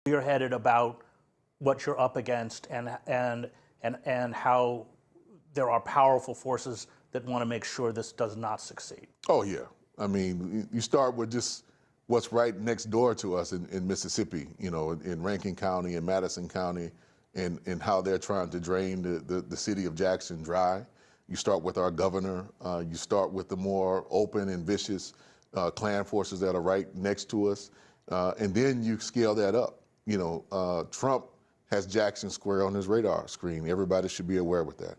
clear-headed about what you're up against and how there are powerful forces that want to make sure this does not succeed. Oh yeah, I mean, you start with just what's right next door to us in Mississippi, you know, in Rankin County and Madison County, and how they're trying to drain the city of Jackson dry. You start with our governor. You start with the more open and vicious Klan forces that are right next to us, and then you scale that up. You know, Trump has Jackson Square on his radar screen. Everybody should be aware of that.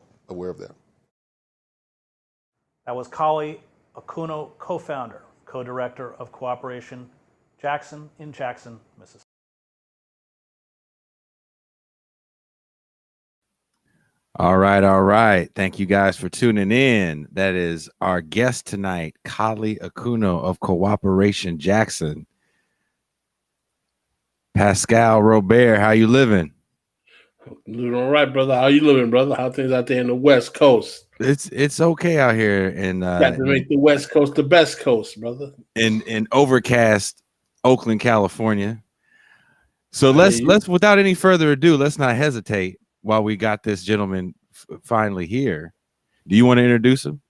That was Kali Akuno, co-founder, co-director of Cooperation Jackson in Jackson, Mississippi. All right. Thank you guys for tuning in. That is our guest tonight, Kali Akuno of Cooperation Jackson. Pascal Robert, how you living? Doing all right, brother. How you living, brother? How things out there in the West Coast? It's okay out here, and got to make the West Coast the best coast, brother. In overcast Oakland, California. So let's without any further ado, let's not hesitate while we got this gentleman finally here. Do you want to introduce him?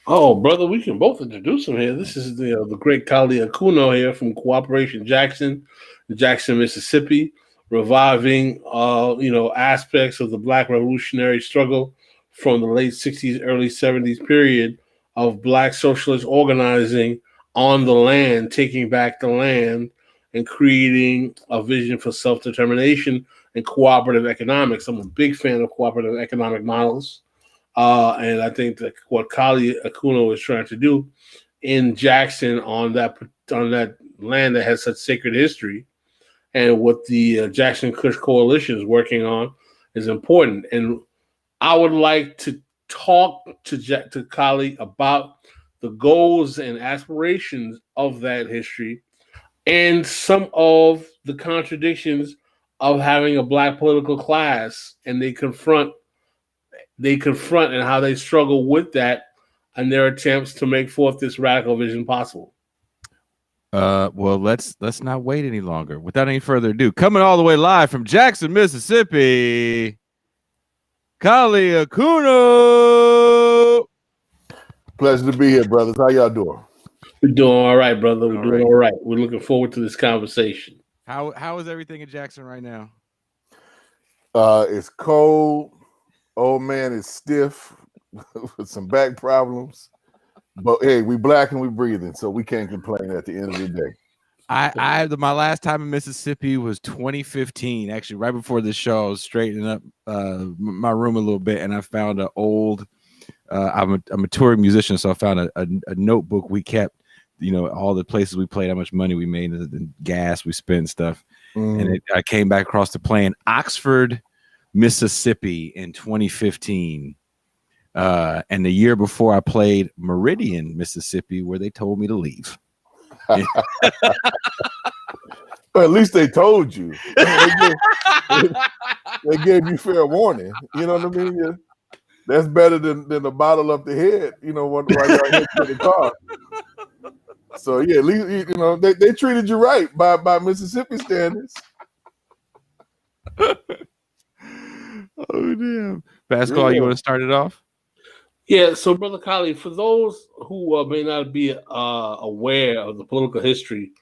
Oh, brother, we can both introduce him here. This is the great Kali Akuno here from Cooperation Jackson, Mississippi, reviving aspects of the Black revolutionary struggle from the late 60s, early 70s period of Black socialist organizing on the land, taking back the land, and creating a vision for self-determination and cooperative economics. I'm a big fan of cooperative economic models. And I think that what Kali Akuno is trying to do in Jackson on that land that has such sacred history, and what the Jackson Kush Coalition is working on is important. And I would like to talk to Kali about the goals and aspirations of that history and some of the contradictions of having a Black political class, and they confront and how they struggle with that and their attempts to make forth this radical vision possible. Well, let's not wait any longer. Without any further ado, coming all the way live from Jackson, Mississippi, Kali Akuno. Pleasure to be here, brothers. How y'all doing? We're doing all right, brother. We're doing all right. We're looking forward to this conversation. How is everything in Jackson right now? It's cold. Old man is stiff with some back problems. But hey, we Black and we breathing, so we can't complain at the end of the day. My last time in Mississippi was 2015. Actually, right before the show, I was straightening up my room a little bit, and I found an old. I'm a touring musician, so I found a notebook we kept. You know, all the places we played, how much money we made, and gas we spent, and stuff. And I came back across to playing Oxford, Mississippi in 2015. And the year before I played Meridian, Mississippi, where they told me to leave. Well, at least they told you. They gave you fair warning. You know what I mean? That's better than a bottle up the head, you know, while you're hit to the car. So yeah, at least you know they treated you right by Mississippi standards. Oh damn, Pascal, you want to start it off? Yeah. So, Brother Kali, for those who may not be aware of the political history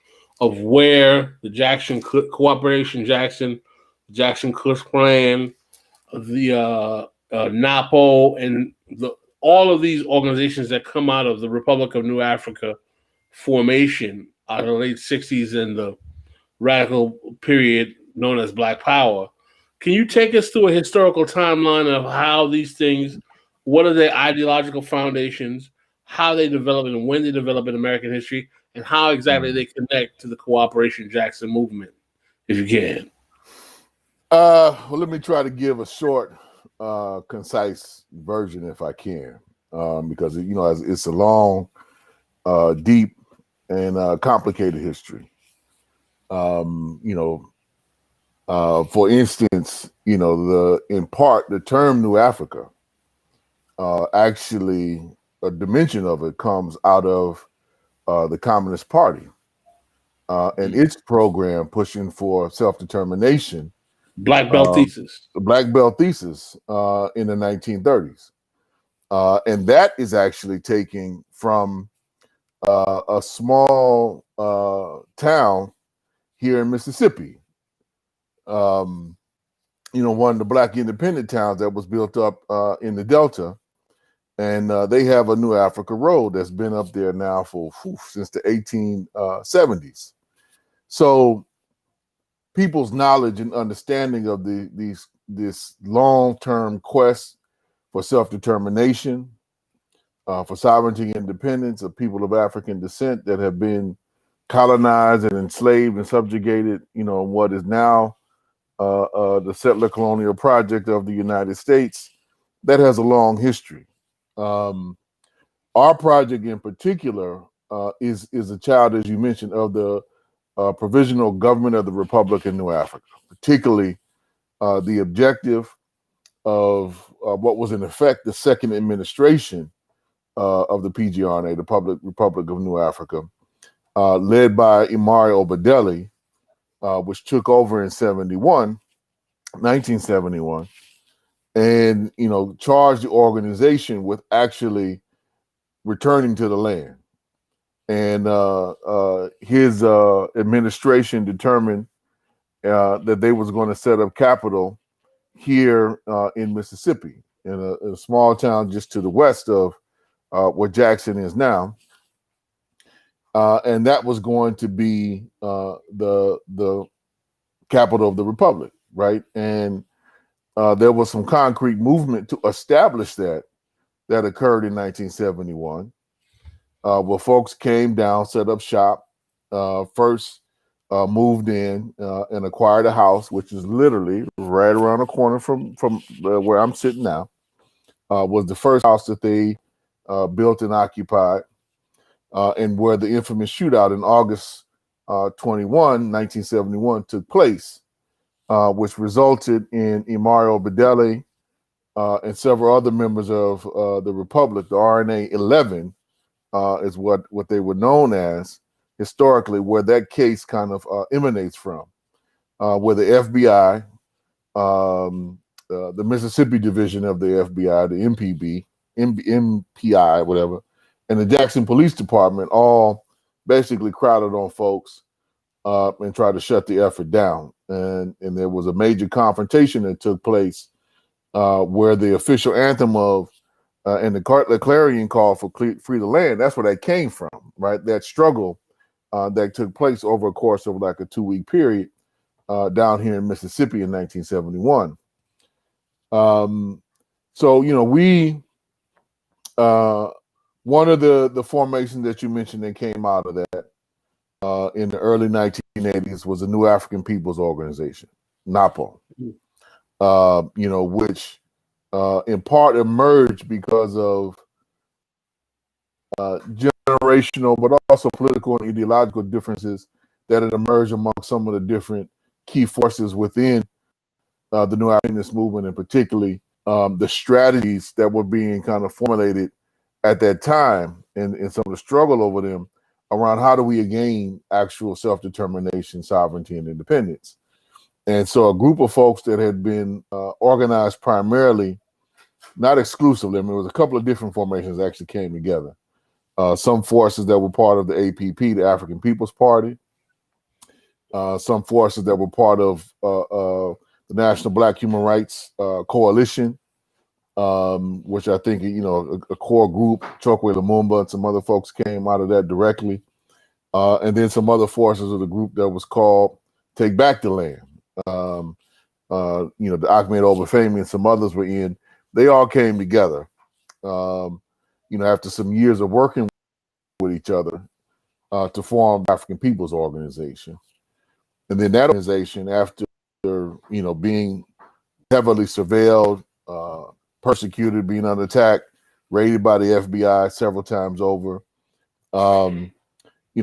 of where the Jackson Cooperation Jackson Kush Klan, the NAPO, and all of these organizations that come out of the Republic of New Africa formation out of the late 60s and the radical period known as Black Power. Can you take us through a historical timeline of how these things, what are their ideological foundations, how they develop and when they develop in American history, and how exactly they connect to the Cooperation Jackson movement, if you can? Well, let me try to give a short, concise version if I can, because you know it's a long, deep, and complicated history. For instance, in part, the term New Africa, actually a dimension of it comes out of the Communist Party. and its program pushing for self-determination. Black belt thesis. The Black Belt thesis in the 1930s. And that is actually taking from a small town here in Mississippi. One of the Black independent towns that was built up in the Delta. And they have a New Africa Road that's been up there now for since the 1870s. So people's knowledge and understanding of this long-term quest for self-determination, for sovereignty and independence of people of African descent that have been colonized and enslaved and subjugated, in what is now the settler colonial project of the United States, that has a long history. Our project in particular is a child, as you mentioned, of the provisional government of the Republic of New Africa, particularly the objective of what was in effect the second administration of the PGRNA, the Republic of New Africa, led by Imari Obadele, which took over in 1971, and charged the organization with actually returning to the land. And his administration determined that they was going to set up capital here in Mississippi, in a small town just to the west of where Jackson is now. And that was going to be the capital of the Republic, right? And there was some concrete movement to establish that occurred in 1971, where folks came down, set up shop, first moved in and acquired a house, which is literally right around the corner from where I'm sitting now, was the first house that they built and occupied, and where the infamous shootout in August 21, 1971 took place, which resulted in Imari Obadele and several other members of the Republic. The RNA 11 is what they were known as historically, where that case kind of emanates from, where the FBI, the Mississippi division of the FBI, the MPI, whatever, and the Jackson Police Department all basically crowded on folks and tried to shut the effort down. And there was a major confrontation that took place where the official anthem of and the clarion call for free the land, that's where that came from, right? That struggle that took place over a course of like a 2-week period down here in Mississippi in 1971. So, we, one of the formations that you mentioned that came out of that in the early 1980s was the New African People's Organization, NAPO, which in part emerged because of generational, but also political and ideological differences that had emerged among some of the different key forces within the New African movement, and particularly the strategies that were being kind of formulated at that time, and some of the struggle over them around how do we gain actual self-determination, sovereignty, and independence. And so a group of folks that had been organized primarily, not exclusively, I mean, it was a couple of different formations that actually came together. Some forces that were part of the APP, the African People's Party, some forces that were part of the National Black Human Rights Coalition, which I think, a core group, Chokwe Lumumba and some other folks came out of that directly. And then some other forces of the group that was called Take Back the Land. The Ahmed Obafemi and some others were in. They all came together, after some years of working with each other to form the African People's Organization. And then that organization, after, being heavily surveilled, persecuted, being under attack, raided by the FBI several times over,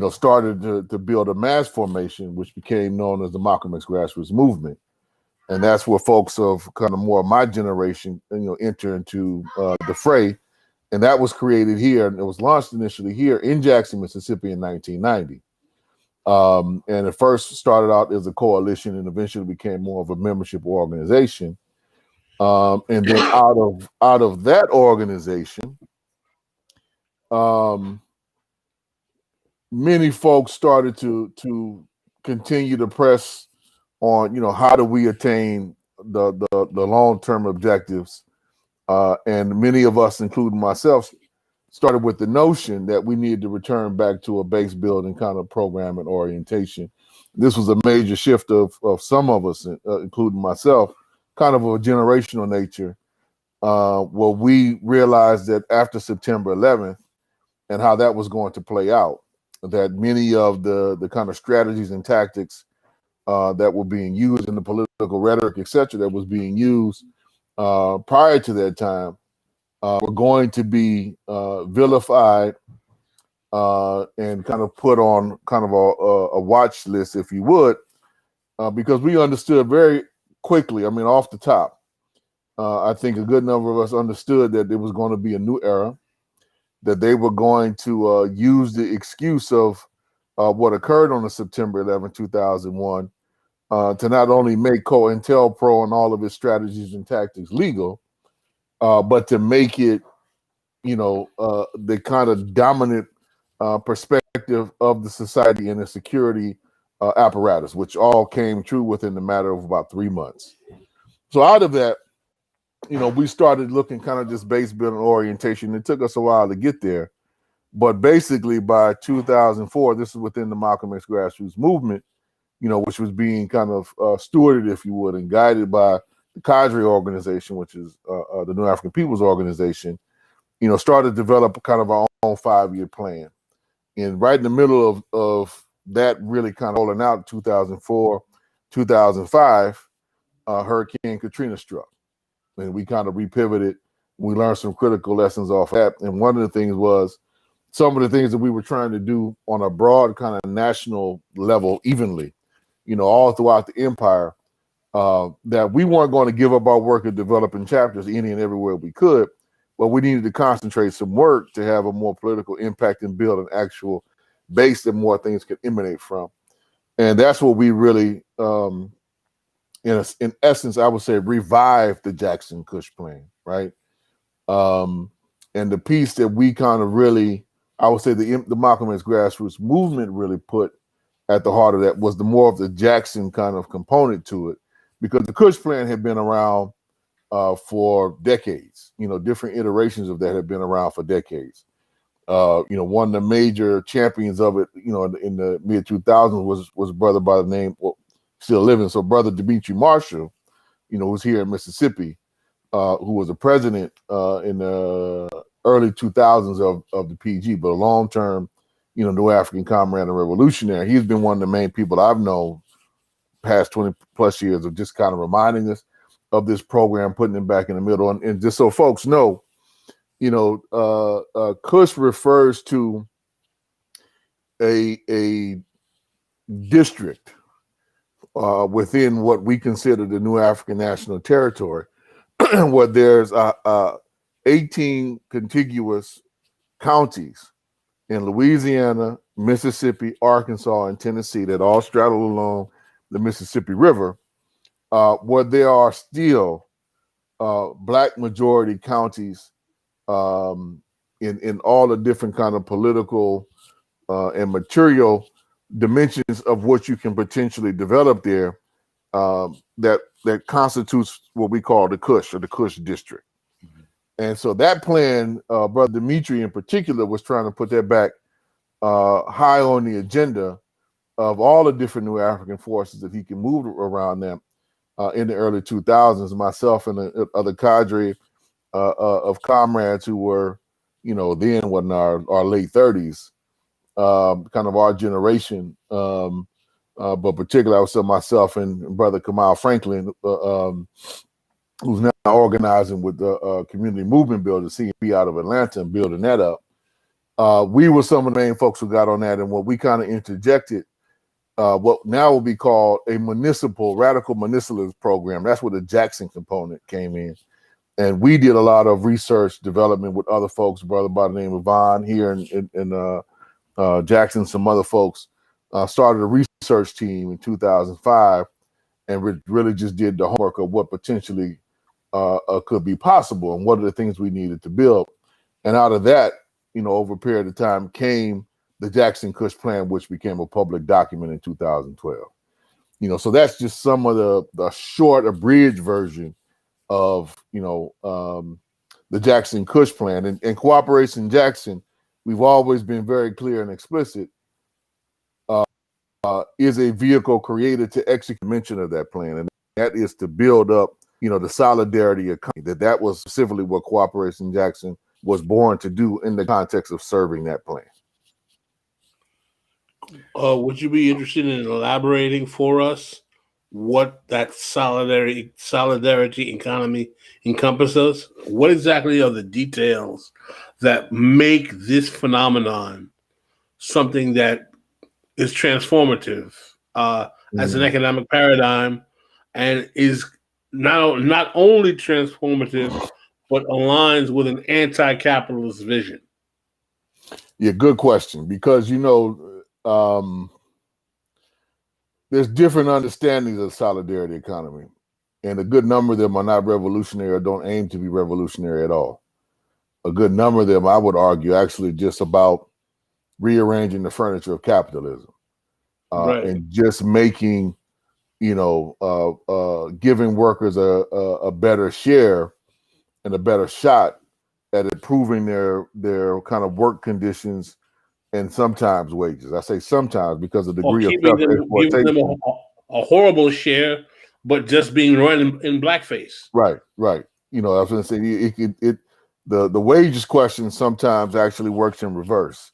started to build a mass formation, which became known as the Malcolm X Grassroots Movement. And that's where folks of kind of more of my generation, enter into the fray. And that was created here, and it was launched initially here in Jackson, Mississippi in 1990. And it first started out as a coalition and eventually became more of a membership organization. And then out of that organization, many folks started to continue to press on, how do we attain the long-term objectives? And many of us, including myself, started with the notion that we needed to return back to a base building kind of program and orientation. This was a major shift of some of us, including myself, kind of a generational nature, where we realized that after September 11th and how that was going to play out, that many of the kind of strategies and tactics that were being used in the political rhetoric, et cetera, that was being used prior to that time were going to be vilified and kind of put on kind of a watch list, if you would, because we understood very quickly, I mean, off the top, I think a good number of us understood that there was going to be a new era, that they were going to use the excuse of what occurred on the September 11, 2001, to not only make COINTELPRO and all of its strategies and tactics legal, but to make it, the kind of dominant perspective of the society and the security apparatus, which all came true within the matter of about 3 months. So out of that, we started looking kind of just base building orientation. It took us a while to get there, but basically by 2004, this is within the Malcolm X grassroots movement, which was being kind of stewarded, if you would, and guided by the Cadre organization, which is the New African People's Organization, started to develop kind of our own 5-year plan. And right in the middle of that really kind of rolling out in 2004, 2005, Hurricane Katrina struck. And we kind of repivoted. We learned some critical lessons off that. And one of the things was some of the things that we were trying to do on a broad kind of national level evenly, all throughout the empire, that we weren't going to give up our work of developing chapters any and everywhere we could, but we needed to concentrate some work to have a more political impact and build an actual base that more things could emanate from. And that's what we really, in essence, I would say, revived the Jackson Kush plan, right? And the piece that we kind of really, I would say the Malcolm X grassroots movement really put at the heart of that was the more of the Jackson kind of component to it, because the Kush plan had been around for decades. Different iterations of that had been around for decades. One of the major champions of it, in the mid 2000s was a brother by the name, well, still living, so brother Dimitri Marshall, who's here in Mississippi, who was a president in the early 2000s of the PG, but a long-term, New African comrade and revolutionary. He's been one of the main people I've known past 20 plus years of just kind of reminding us of this program, putting it back in the middle. And just so folks know, Kush refers to a district within what we consider the New African National Territory, where there's 18 contiguous counties in Louisiana, Mississippi, Arkansas, and Tennessee that all straddle along the Mississippi River, where there are still Black majority counties in all the different kind of political and material dimensions of what you can potentially develop there, that constitutes what we call the Kush, or the Kush district. And so that plan, Brother Dimitri in particular, was trying to put that back high on the agenda of all the different New African forces that he can move around them in the early 2000s. Myself and the other cadre of comrades who were, then in our late 30s, kind of our generation, but particularly I would say myself and Brother Kamal Franklin, who's now organizing with the Community Movement Builder, CMB out of Atlanta, and building that up. We were some of the main folks who got on that, and what we kind of interjected, what now will be called a radical municipalist program. That's where the Jackson component came in. And we did a lot of research development with other folks, brother by the name of Vaughn here in Jackson, some other folks, started a research team in 2005, and really just did the homework of what potentially could be possible and what are the things we needed to build. And out of that, over a period of time came the Jackson Kush Plan, which became a public document in 2012. So that's just some of the short, abridged version of, the Jackson Kush Plan. And Cooperation Jackson, we've always been very clear and explicit, is a vehicle created to execute the mention of that plan. And that is to build up, the solidarity economy. That was specifically what Cooperation Jackson was born to do in the context of serving that plan. Would you be interested in elaborating for us what that solidarity economy encompasses? What exactly are the details that make this phenomenon something that is transformative as an economic paradigm, and is not only transformative, but aligns with an anti-capitalist vision? Yeah, good question. Because, there's different understandings of the solidarity economy, and a good number of them are not revolutionary or don't aim to be revolutionary at all. A good number of them, I would argue, actually just about rearranging the furniture of capitalism, Right. and just making, giving workers a better share and a better shot at improving their kind of work conditions and sometimes wages. I say sometimes because of the degree of giving them a horrible share, but just being run in blackface. Right. I was going to say the wages question sometimes actually works in reverse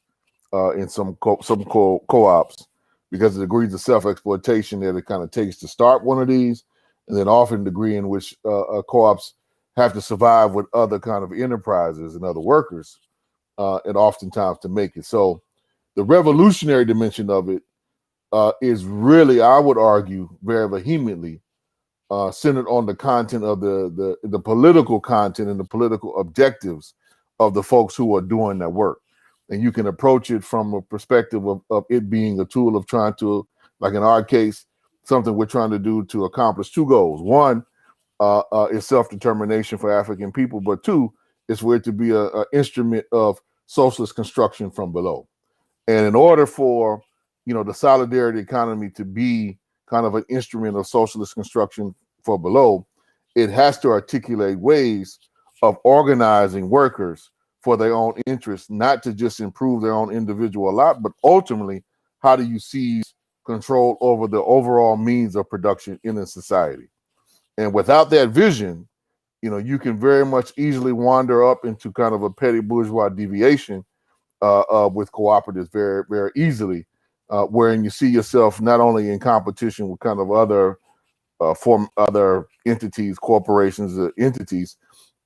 in some co-ops, because of the degrees of self-exploitation that it kind of takes to start one of these, and then often the degree in which co-ops have to survive with other kind of enterprises and other workers, and oftentimes to make it. So the revolutionary dimension of it is really, I would argue, very vehemently centered on the content of the political content and the political objectives of the folks who are doing that work. And you can approach it from a perspective of it being a tool of trying to, like in our case, something we're trying to do to accomplish two goals. One is self-determination for African people, but two is for it to be an instrument of socialist construction from below. And in order for, the solidarity economy to be kind of an instrument of socialist construction for below, it has to articulate ways of organizing workers for their own interests, not to just improve their own individual lot, but ultimately, how do you seize control over the overall means of production in a society? And without that vision, you can very much easily wander up into kind of a petty bourgeois deviation with cooperatives very, very easily, wherein you see yourself not only in competition with kind of other entities, corporations, entities,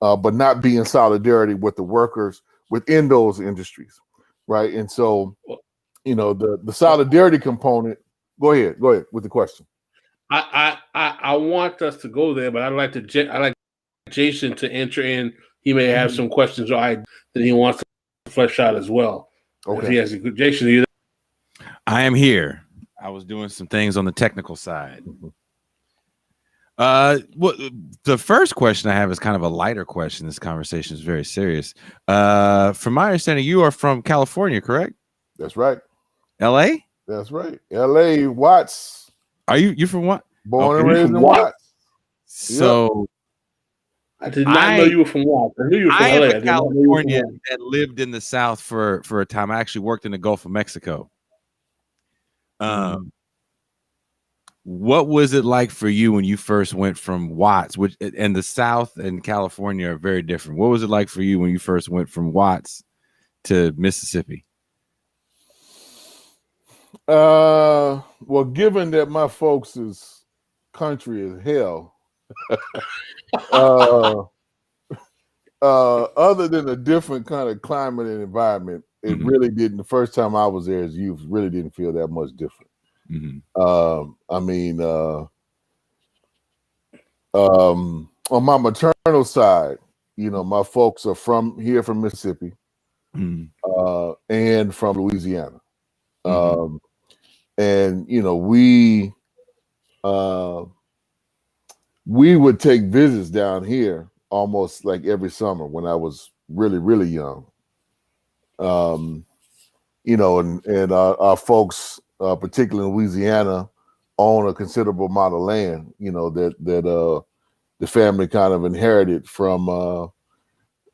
but not be in solidarity with the workers within those industries, right? And so, the solidarity component. Go ahead with the question. I want us to go there, but I'd like Jason to enter in. He may have some questions that he wants to flesh out as well. Okay. He has Jason, are you there? I am here. I was doing some things on the technical side. Well, the first question I have is kind of a lighter question. This conversation is very serious. From my understanding, you are from California, correct? That's right. LA? That's right. LA, Watts. Are you from what? Born and raised in Watts. So I did not know you were from Watts. I knew you were from LA. I am a Californian that lived in the South for a time. I actually worked in the Gulf of Mexico. What was it like for you when you first went from Watts, which and the South and California are very different? What was it like for you when you first went from Watts to Mississippi? Well, given that my folks' country is hell, other than a different kind of climate and environment, it really didn't. The first time I was there as youth, really didn't feel that much different. On my maternal side, my folks are from Mississippi, and from Louisiana. and we would take visits down here almost like every summer when I was really, really young. And our folks, particularly in Louisiana, own a considerable amount of land, that the family kind of inherited from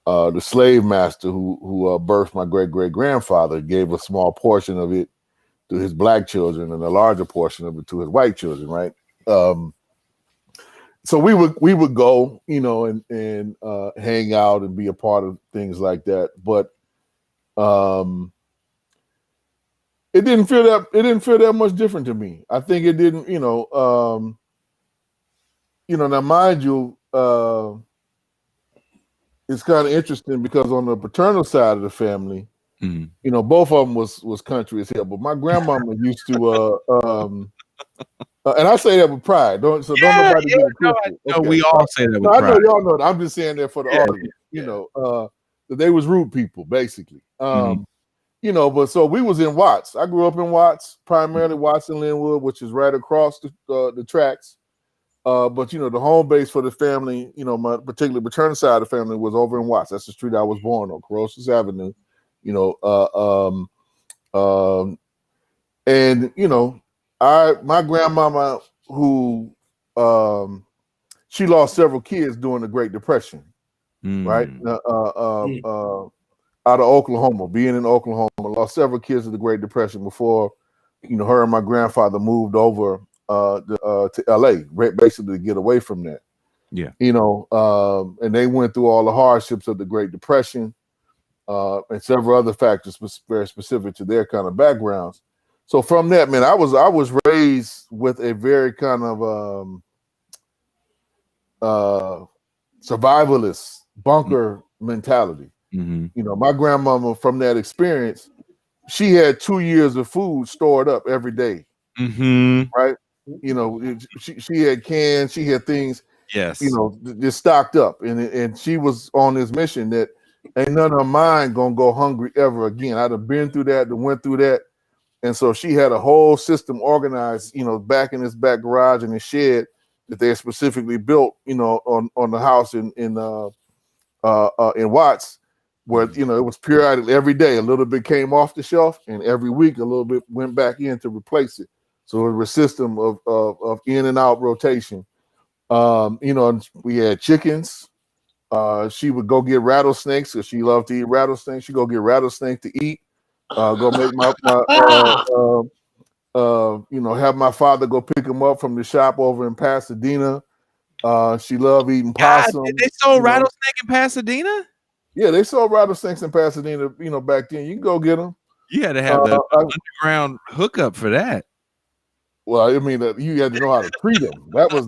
the slave master who birthed my great-great-grandfather, gave a small portion of it to his black children and a larger portion of it to his white children, right? So we would go, and hang out and be a part of things like that. But it didn't feel that much different to me. I think it didn't, now mind you, it's kind of interesting because on the paternal side of the family, both of them was country as hell. But my grandmama used to, and I say that with pride. Don't nobody get it twisted. No, we all say that with I pride. know y'all know that. I'm just saying that for the audience. That they was rude people, basically. But so we was in Watts. I grew up in Watts, primarily Watts and Linwood, which is right across the tracks. But the home base for the family, my particular paternal side of the family was over in Watts. That's the street I was born on, Corrosis Avenue. My grandmama, who she lost several kids during the Great Depression, right? Out of Oklahoma, being in Oklahoma, lost several kids in the Great Depression before, her and my grandfather moved over to LA, basically to get away from that. Yeah. And they went through all the hardships of the Great Depression and several other factors very specific to their kind of backgrounds. So from that, man, I was raised with a very kind of survivalist bunker mentality. My grandmama, from that experience, she had 2 years of food stored up every day. Right? She had cans, she had things, yes, just stocked up, and she was on this mission that ain't none of mine gonna go hungry ever again. I'd have been through that and went through that, and so she had a whole system organized, back in this back garage in the shed that they specifically built, on the house in Watts, where it was periodic every day. A little bit came off the shelf, and every week a little bit went back in to replace it. So it was a system of in and out rotation. We had chickens. She would go get rattlesnakes because she loved to eat rattlesnakes. She'd go get rattlesnake to eat. Go make have my father go pick them up from the shop over in Pasadena. She loved eating possum. They sold rattlesnake in Pasadena? Yeah, they sold rattlesnakes in Pasadena, back then. You can go get them. You had to have the underground hookup for that. Well, I mean, you had to know how to treat them. That was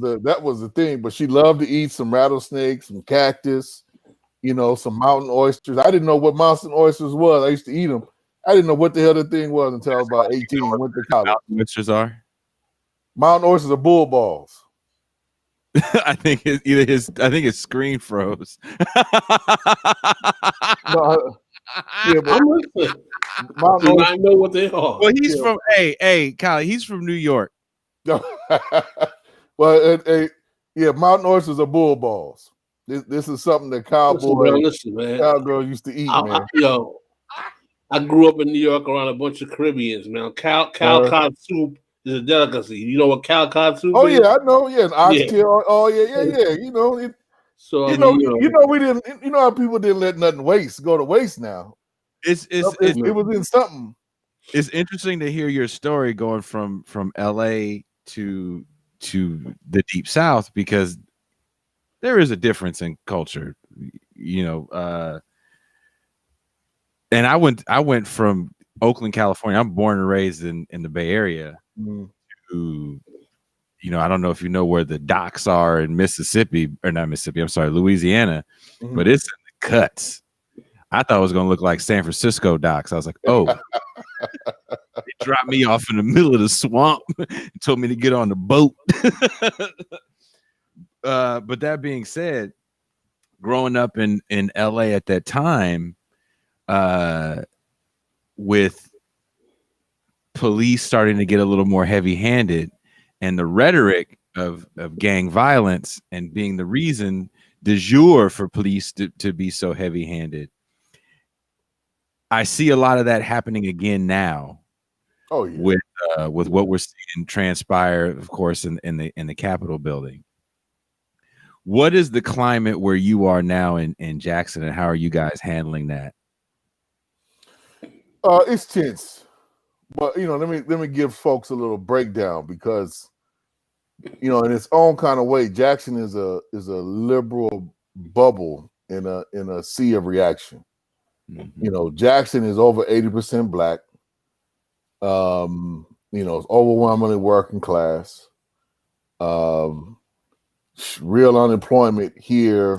the thing. But she loved to eat some rattlesnakes, some cactus, some mountain oysters. I didn't know what mountain oysters was. I used to eat them. I didn't know what the hell the thing was until I was about 18 and went to college. Mountain oysters are? Mountain oysters are bull balls. I think his screen froze. No, but I know what they are. Well, he's from Kyle, he's from New York. Well, mountain oysters are bull balls. This is something that cowgirls used to eat, man. I grew up in New York around a bunch of Caribbeans, man. Cow cod soup is a delicacy. You know what cow cod soup is? Oh yeah, I know. Yeah, oxtail. Oh yeah. So we didn't. How people didn't let nothing go to waste now. It was in something. It's interesting to hear your story going from LA to the Deep South, because there is a difference in culture, and I went from Oakland, California. I'm born and raised in the Bay Area. To, I don't know if you know where the docks are in Mississippi, or not Mississippi. I'm sorry, Louisiana, but it's in the cuts. I thought it was going to look like San Francisco docks. I was like, oh, they dropped me off in the middle of the swamp and told me to get on the boat. But that being said, growing up in LA at that time, with police starting to get a little more heavy-handed, and the rhetoric of gang violence and being the reason du jour for police to be so heavy-handed. I see a lot of that happening again now. Oh yeah. With what we're seeing transpire, of course, in the Capitol building. What is the climate where you are now in Jackson, and how are you guys handling that? It's tense, but let me give folks a little breakdown, because in its own kind of way, Jackson is a liberal bubble in a sea of reaction. Mm-hmm. Jackson is over 80% black. It's overwhelmingly working class. Real unemployment here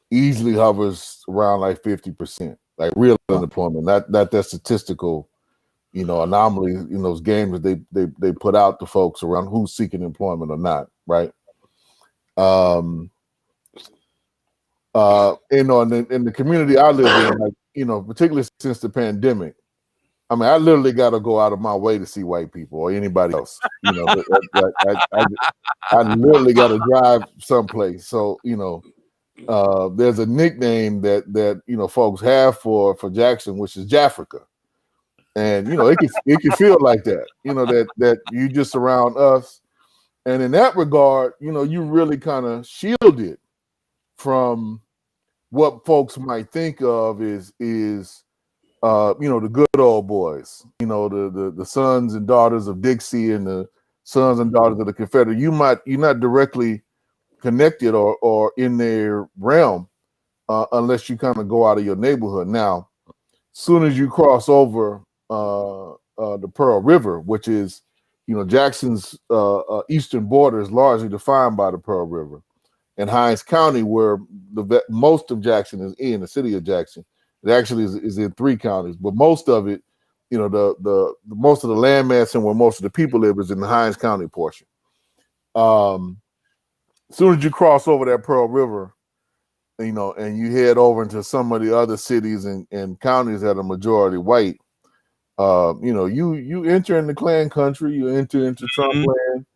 easily hovers around like 50%, like real unemployment, not that statistical, anomaly, those games that they put out to folks around who's seeking employment or not, right? In the community I live in, like, particularly since the pandemic, I mean, I literally got to go out of my way to see white people or anybody else. I literally got to drive someplace. So, there's a nickname that folks have for Jackson, which is Jafrica, and it can feel like that. That you just surround us, and in that regard, you really kind of shielded from what folks might think of is the good old boys, the sons and daughters of Dixie and the sons and daughters of the Confederate. You're not directly connected or in their realm unless you kind of go out of your neighborhood. Now, soon as you cross over the Pearl River, which is, Jackson's eastern border is largely defined by the Pearl River, and Hinds County, where most of Jackson is in, the city of Jackson. It actually is in 3 counties, but most of it, the most of the landmass and where most of the people live is in the Hinds County portion. As soon as you cross over that Pearl River, and you head over into some of the other cities and counties that are majority white, you enter into Klan country, you enter into Trump land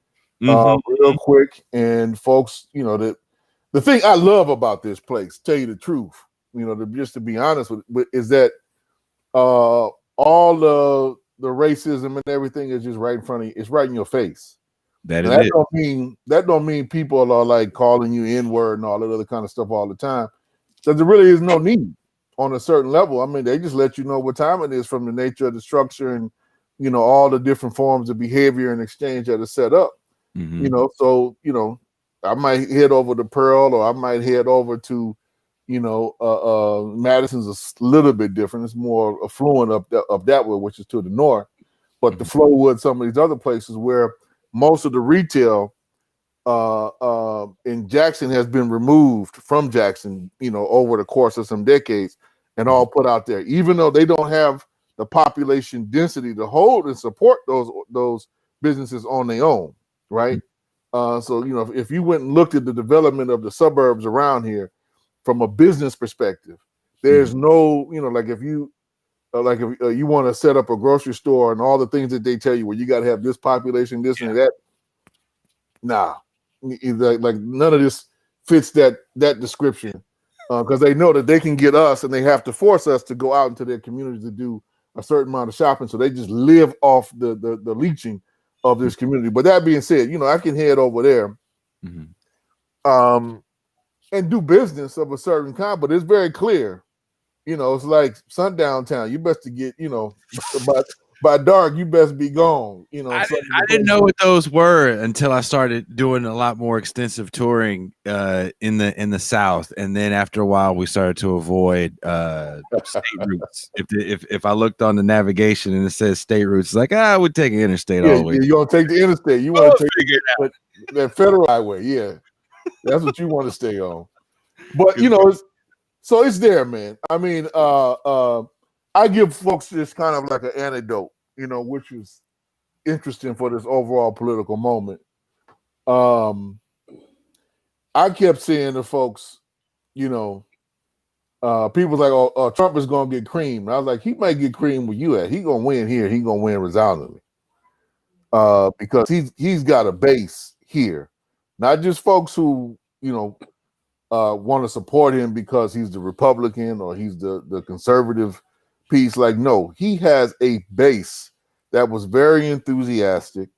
real quick, and folks, the thing I love about this place, tell you the truth, just to be honest with, is that all the racism and everything is just right in front of you. It's right in your face. That don't mean people are like calling you N-word and all that other kind of stuff all the time. Because there really is no need on a certain level. I mean, they just let you know what time it is from the nature of the structure and all the different forms of behavior and exchange that are set up. So I might head over to Pearl, or I might head over to Madison's a little bit different. It's more affluent up that way, which is to the north. But the Flowwood, some of these other places where most of the retail in Jackson has been removed from Jackson, over the course of some decades, and all put out there, even though they don't have the population density to hold and support those businesses on their own, right? So if you went and looked at the development of the suburbs around here from a business perspective, there's no, like if you you want to set up a grocery store and all the things that they tell you, where you got to have this population, this and that. Nah, like none of this fits that description, because they know that they can get us, and they have to force us to go out into their communities to do a certain amount of shopping. So they just live off the leeching of this community. But that being said, I can head over there, and do business of a certain kind. But it's very clear, it's like sundown town. You best to get, by dark, you best be gone. I didn't know what those were until I started doing a lot more extensive touring in the South, and then after a while, we started to avoid state routes. If I looked on the navigation and it says state routes, it's like I would take an interstate all the way. You're gonna take the interstate. You want to take that federal highway? Yeah, that's what you want to stay on. But so it's there, man. I mean, I give folks this kind of like an anecdote, which is interesting for this overall political moment. I kept saying to folks, People's like, oh, Trump is going to get cream. And I was like, he might get cream where you at. He going to win here. He going to win resoundingly. Because he's got a base here. Not just folks who, want to support him because he's the Republican or he's the conservative piece. Like, no, he has a base that was very enthusiastic,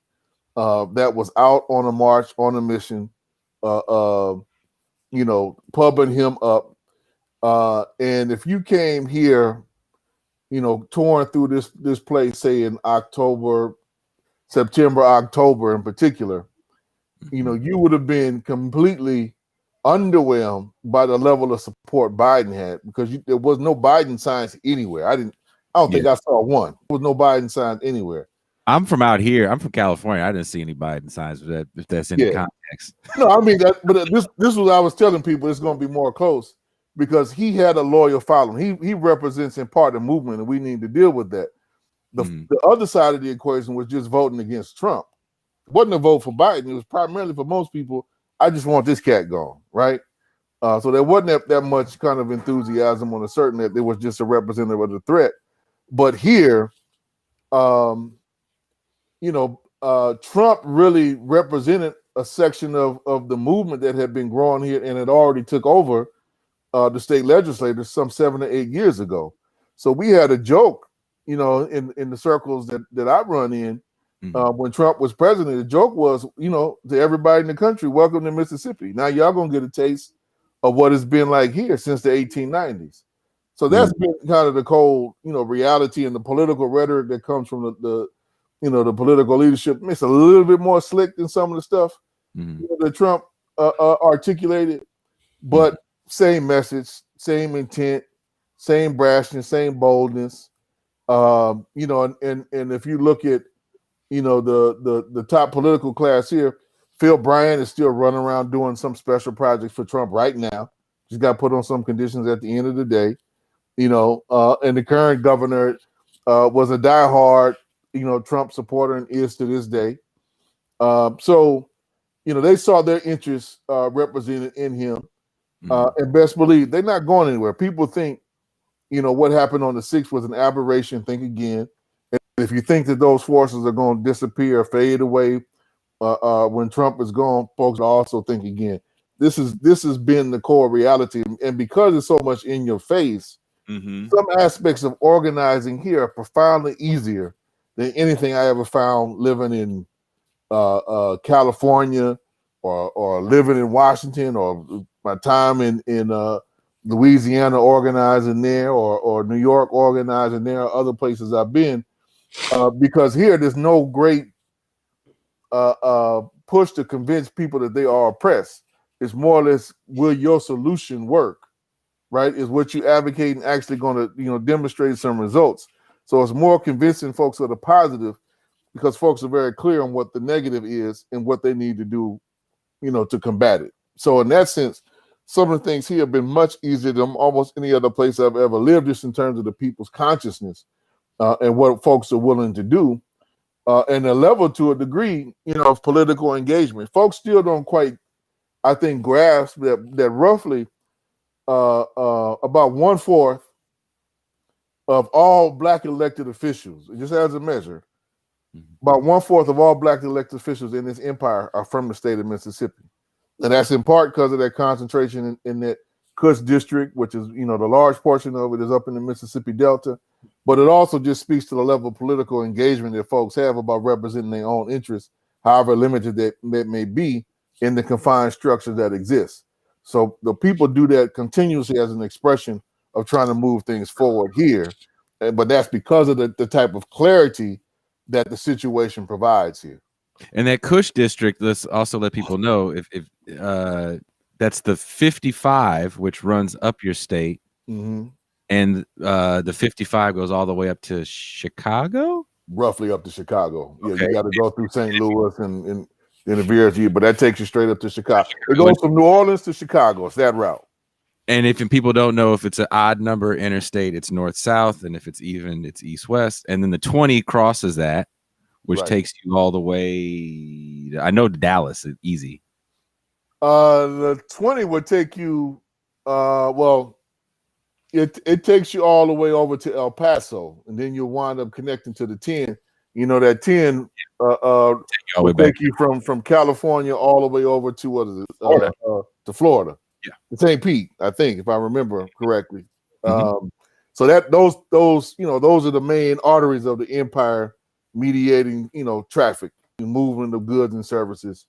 that was out on a march, on a mission, pubbing him up. And if you came here, touring through this place, say in September, October in particular, you would have been completely underwhelmed by the level of support Biden had, because there was no Biden signs anywhere. I don't think I saw one. There was no Biden signs anywhere. I'm from out here. I'm from California. I didn't see any Biden signs, if that's any context. No, I mean that. But this was, I was telling people, it's going to be more close because he had a loyal following. He represents in part the movement, and we need to deal with that. The other side of the equation was just voting against Trump. It wasn't a vote for Biden. It was primarily, for most people, I just want this cat gone, right? So there wasn't that much kind of enthusiasm on a certain that there was just a representative of the threat. But here, Trump really represented a section of the movement that had been growing here and had already took over the state legislators some 7 or 8 years ago. So we had a joke, in the circles that I run in, when Trump was president. The joke was, to everybody in the country, welcome to Mississippi. Now y'all gonna get a taste of what it's been like here since the 1890s. So that's been kind of the cold, reality, and the political rhetoric that comes from the political leadership. It's a little bit more slick than some of the stuff that Trump articulated, but same message, same intent, same brashness, same boldness. And if you look at, the top political class here, Phil Bryant is still running around doing some special projects for Trump right now. He's got put on some conditions at the end of the day, and the current governor was a diehard, Trump supporter and is to this day. So, they saw their interests represented in him, and best believe they're not going anywhere. People think, what happened on the 6th was an aberration. Think again. And if you think that those forces are going to disappear, fade away when Trump is gone, folks also think again. This has been the core reality, and because it's so much in your face, some aspects of organizing here are profoundly easier than anything I ever found living in California or living in Washington, or my time in Louisiana organizing there, or New York organizing there, or other places I've been, because here there's no great push to convince people that they are oppressed. It's more or less, will your solution work? Right? Is what you advocating actually going to demonstrate some results? So it's more convincing folks of the positive, because folks are very clear on what the negative is and what they need to do, to combat it. So in that sense, some of the things here have been much easier than almost any other place I've ever lived, just in terms of the people's consciousness and what folks are willing to do, and the level, to a degree, of political engagement. Folks still don't quite, I think, grasp that roughly about 1/4 of all Black elected officials, just as a measure, about 1/4 of all Black elected officials in this empire are from the state of Mississippi. And that's in part because of that concentration in that Kush district, which is, the large portion of it is up in the Mississippi Delta. But it also just speaks to the level of political engagement that folks have about representing their own interests, however limited that may be, in the confined structure that exists. So the people do that continuously as an expression of trying to move things forward here. But that's because of the type of clarity that the situation provides here. And that Kush district, let's also let people know, if that's the 55, which runs up your state, and the 55 goes all the way up to Chicago? Roughly up to Chicago. Yeah, okay. You got to go through St. Louis and the VRG, but that takes you straight up to Chicago. It goes from New Orleans to Chicago. It's that route. And if people don't know, if it's an odd number interstate, it's north-south, and if it's even, it's east-west. And then the 20 crosses that, which takes you all the way, I know, to Dallas. It's easy. The 20 would take you, it takes you all the way over to El Paso, and then you'll wind up connecting to the 10. You know, that 10 will take you from California all the way over to what is it? Florida. To Florida. Yeah. To St. Pete, I think, if I remember correctly. Mm-hmm. So that those are the main arteries of the empire, mediating, traffic and movement of goods and services,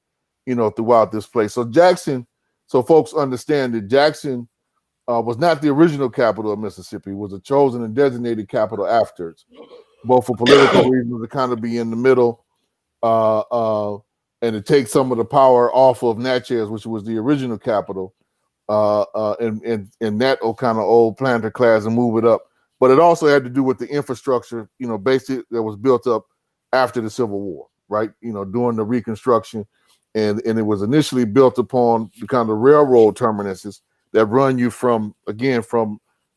throughout this place. So Jackson, so folks understand that Jackson was not the original capital of Mississippi, was a chosen and designated capital afterwards, both for political reasons to kind of be in the middle, and to take some of the power off of Natchez, which was the original capital, and that kind of old planter class, and move it up. But it also had to do with the infrastructure, basically that was built up after the Civil War, right? During the Reconstruction, and it was initially built upon the kind of railroad terminuses that run you from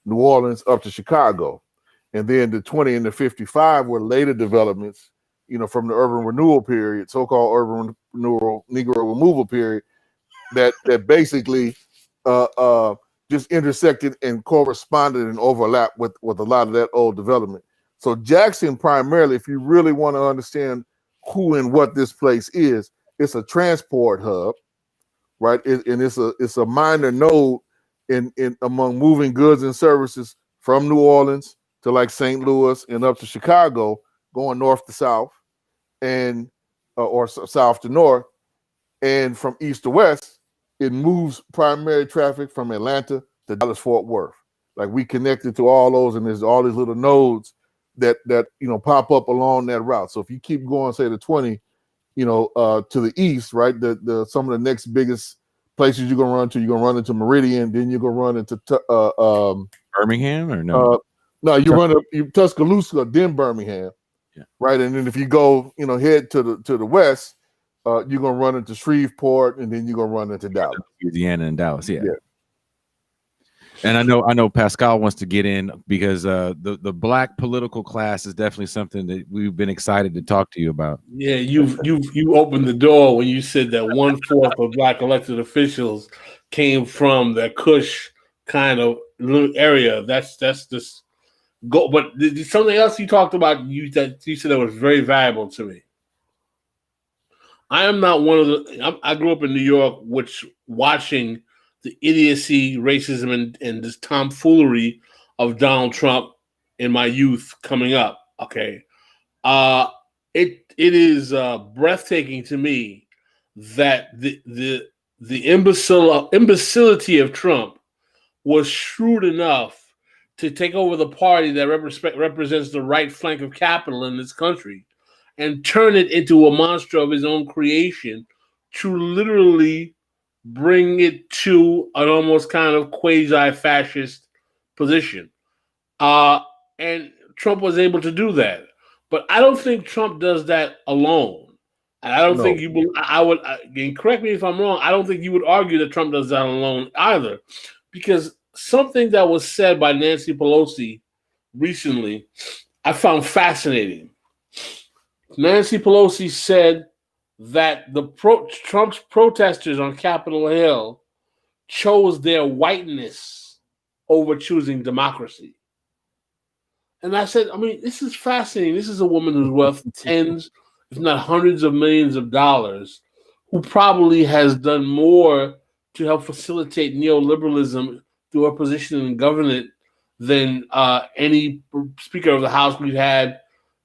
New Orleans up to Chicago. And then the 20 and the 55 were later developments, from the urban renewal period, so-called urban renewal, Negro removal period, that basically just intersected and corresponded and overlapped with a lot of that old development. So Jackson, primarily, if you really want to understand who and what this place is, it's a transport hub, right? And it's a minor node in among moving goods and services from New Orleans to like St. Louis and up to Chicago, going north to south, and or south to north, and from east to west. It moves primary traffic from Atlanta to Dallas-Fort Worth. Like, we connected to all those, and there's all these little nodes that pop up along that route. So if you keep going, say the 20, to the east, right? The some of the next biggest places you're gonna run into Meridian, then you're gonna run into Birmingham, or no? No, you run up Tuscaloosa, then Birmingham, yeah, right? And then if you go, head to the west, you're gonna run into Shreveport, and then you're gonna run into Dallas, Louisiana, and Dallas. Yeah. And I know Pascal wants to get in because the black political class is definitely something that we've been excited to talk to you about. Yeah, you opened the door when you said that 1/4 of black elected officials came from the Kush kind of area. That's just go. But something else you talked about, you said that was very valuable to me. I am not one of the. I grew up in New York, which watching the idiocy, racism, and this tomfoolery of Donald Trump in my youth coming up. Okay, it is breathtaking to me that the imbecility of Trump was shrewd enough to take over the party that represents the right flank of capital in this country and turn it into a monster of his own creation, to literally bring it to an almost kind of quasi-fascist position. And Trump was able to do that. But I don't think Trump does that alone. And I don't think I would, and correct me if I'm wrong, I don't think you would argue that Trump does that alone either. Because something that was said by Nancy Pelosi recently, I found fascinating. Nancy Pelosi said that Trump's protesters on Capitol Hill chose their whiteness over choosing democracy. And I said, I mean, this is fascinating. This is a woman who's worth tens, if not hundreds of millions of dollars, who probably has done more to help facilitate neoliberalism through her position in government than any Speaker of the House we've had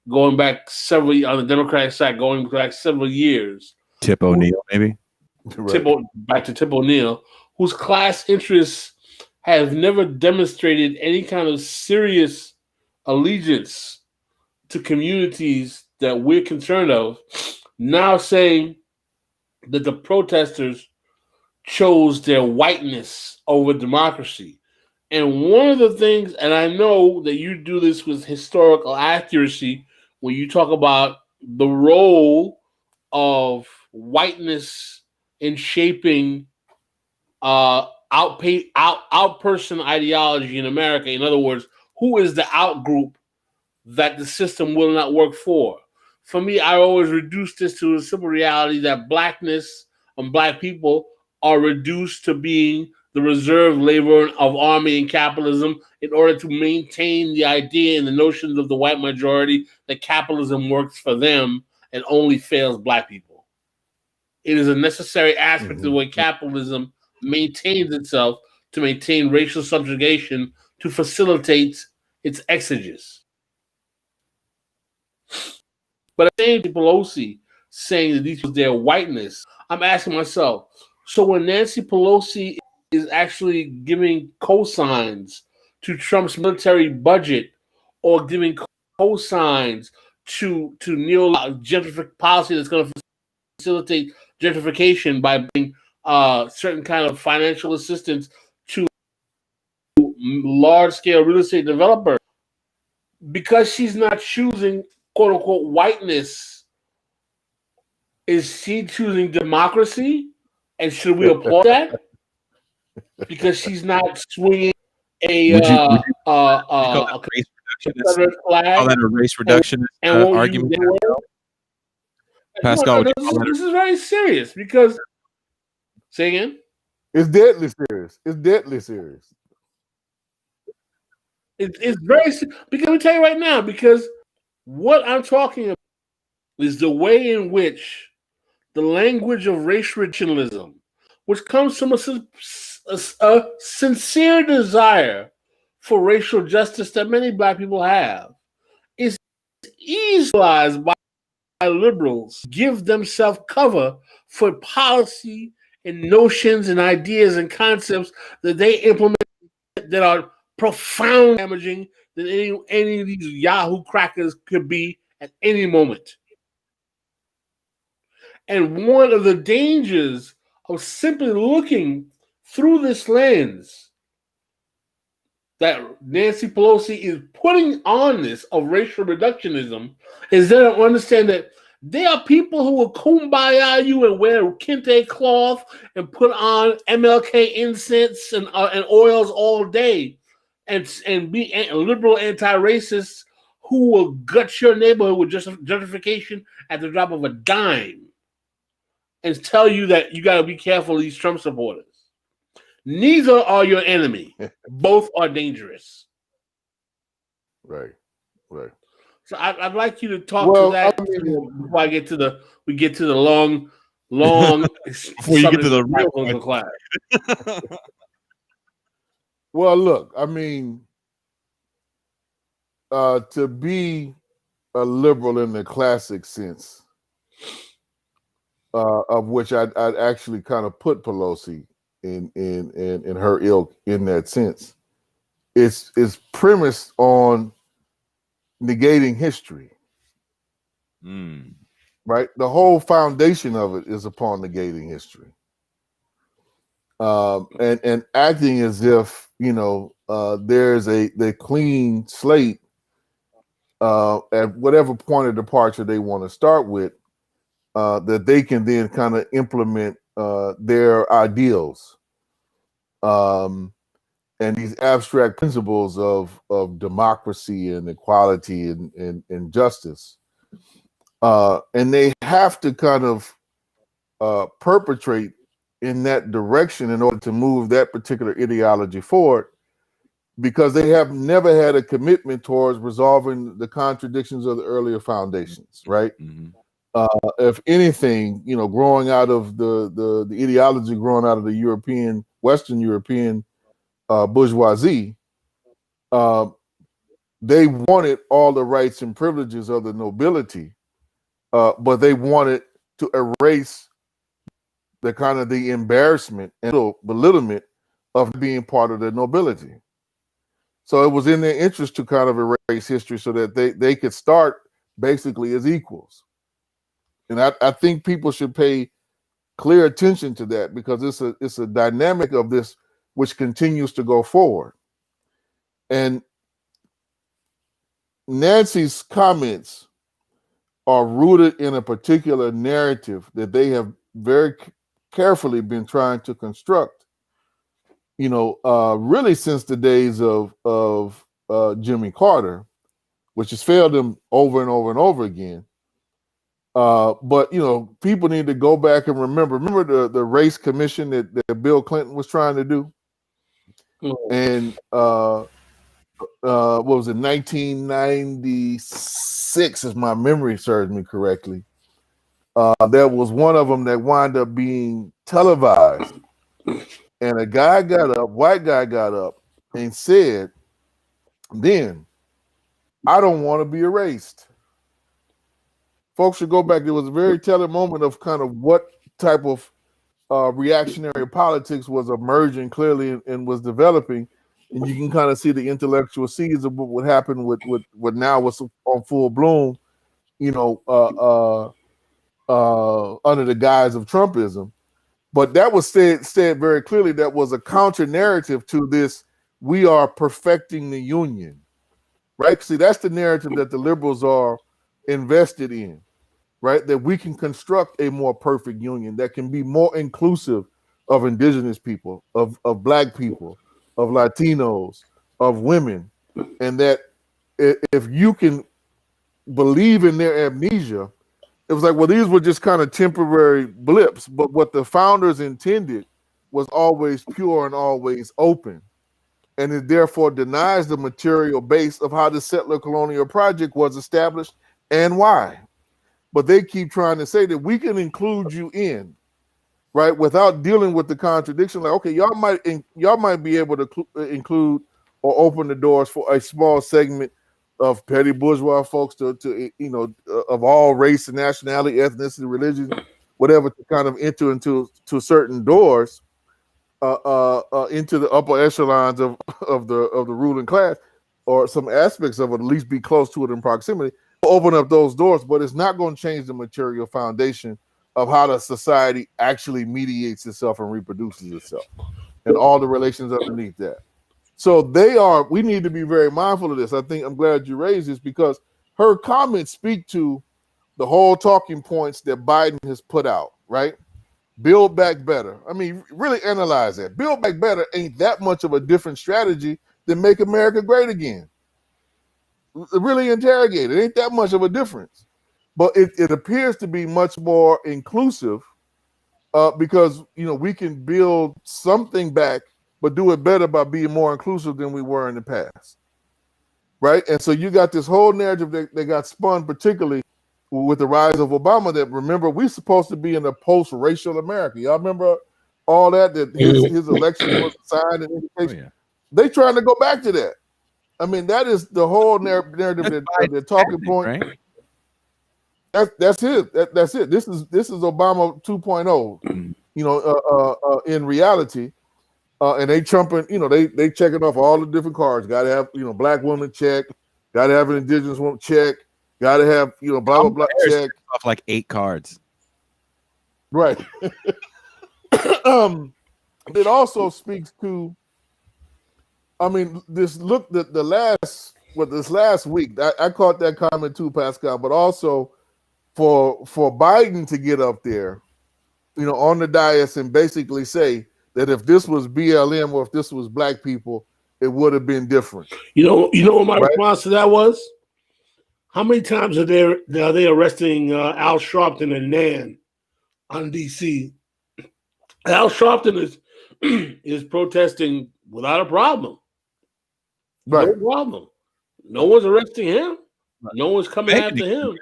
going back on the Democratic side, going back several years. Tip O'Neill, maybe? Back to Tip O'Neill, whose class interests have never demonstrated any kind of serious allegiance to communities that we're concerned of, now saying that the protesters chose their whiteness over democracy. And one of the things, and I know that you do this with historical accuracy when you talk about the role of whiteness in shaping out-person ideology in America. In other words, who is the out-group that the system will not work for? For me, I always reduce this to a simple reality that blackness and black people are reduced to being the reserve labor of army and capitalism in order to maintain the idea and the notions of the white majority that capitalism works for them and only fails black people. It is a necessary aspect of the way capitalism maintains itself to maintain racial subjugation to facilitate its exegesis. But at the same time, Pelosi saying that these was their whiteness, I'm asking myself, so when Nancy Pelosi is actually giving cosigns to Trump's military budget or giving cosigns to neo-gentrific policy that's going to facilitate gentrification by bringing certain kind of financial assistance to large-scale real estate developers, because she's not choosing quote-unquote whiteness, is she choosing democracy? And should we applaud that? Because she's not swinging a Confederate flag. Call that a race reductionist argument? Pascal, this is very serious because, say again? It's deadly serious. It's deadly serious. It's very serious. Because let me tell you right now, because what I'm talking about is the way in which the language of race reductionism, which comes from a sincere desire for racial justice that many black people have, is easily by liberals, give themselves cover for policy and notions and ideas and concepts that they implement that are profound damaging than any of these Yahoo crackers could be at any moment. And one of the dangers of simply looking through this lens that Nancy Pelosi is putting on this of racial reductionism is that I understand that there are people who will kumbaya you and wear kente cloth and put on MLK incense and oils all day and be liberal anti-racists who will gut your neighborhood with gentrification at the drop of a dime and tell you that you got to be careful of these Trump supporters. Neither are your enemy. Both are dangerous. Right. So I'd like you to talk to that before I get to the long before you get to the real class. Well, look, I mean, to be a liberal in the classic sense, of which I'd actually kind of put Pelosi in her ilk in that sense, is premised on negating history. Right? The whole foundation of it is upon negating history. And acting as if, there's the clean slate at whatever point of departure they want to start with, that they can then kind of implement their ideals and these abstract principles of democracy and equality and justice. And they have to kind of perpetrate in that direction in order to move that particular ideology forward, because they have never had a commitment towards resolving the contradictions of the earlier foundations, right? If anything, growing out of the ideology growing out of the Western European bourgeoisie, they wanted all the rights and privileges of the nobility, but they wanted to erase the embarrassment and belittlement of being part of the nobility. So it was in their interest to kind of erase history so that they could start basically as equals. And I think people should pay clear attention to that, because it's a dynamic of this which continues to go forward. And Nancy's comments are rooted in a particular narrative that they have very carefully been trying to construct, really since the days of Jimmy Carter, which has failed them over and over and over again. But people need to go back and remember the race commission that Bill Clinton was trying to do. And what was it, 1996, if my memory serves me correctly. There was one of them that wound up being televised. And a guy got up, white guy got up and said, then, I don't want to be erased. Folks should go back. It was a very telling moment of kind of what type of reactionary politics was emerging clearly and was developing. And you can kind of see the intellectual seeds of what would happen with now what's on full bloom, under the guise of Trumpism. But that was said very clearly. That was a counter narrative to this. We are perfecting the union, right? See, that's the narrative that the liberals are invested in, right? That we can construct a more perfect union that can be more inclusive of indigenous people, of Black people, of Latinos, of women, and that if you can believe in their amnesia, it was like, well, these were just kind of temporary blips, but what the founders intended was always pure and always open. And it therefore denies the material base of how the settler colonial project was established and why. But they keep trying to say that we can include you in, right, without dealing with the contradiction. Like, okay, y'all might be able to include or open the doors for a small segment of petty bourgeois folks to of all race and nationality, ethnicity, religion, whatever, to kind of enter into certain doors into the upper echelons of the ruling class, or some aspects of it, at least be close to it in proximity. Open up those doors, but it's not going to change the material foundation of how the society actually mediates itself and reproduces itself, and all the relations underneath that. So we need to be very mindful of this. I think I'm glad you raised this, because her comments speak to the whole talking points that Biden has put out, right? Build back better. I mean, really analyze that. Build back better ain't that much of a different strategy than make America great again. Really interrogate it. Ain't that much of a difference. But it appears to be much more inclusive because, we can build something back, but do it better by being more inclusive than we were in the past, right? And so you got this whole narrative that got spun, particularly with the rise of Obama, that, remember, we're supposed to be in a post-racial America. Y'all remember all that his election was signed and indication? Oh, yeah. They trying to go back to that. I mean, that is the whole narrative that they're talking point. Right? That's it. That's it. This is Obama 2.0, in reality. And they trumping, they checking off all the different cards. Got to have, Black woman check. Got to have an indigenous woman check. Got to have, blah, blah, blah, check. Off like 8 cards. Right. It also speaks to, I mean, this last week, I caught that comment too, Pascal, but also for Biden to get up there, on the dais and basically say that if this was BLM or if this was Black people, it would have been different. You know what my response to that was? How many times are they arresting Al Sharpton and Nan on DC? Al Sharpton is protesting without a problem. Right. No problem. No one's arresting him. No one's coming after him.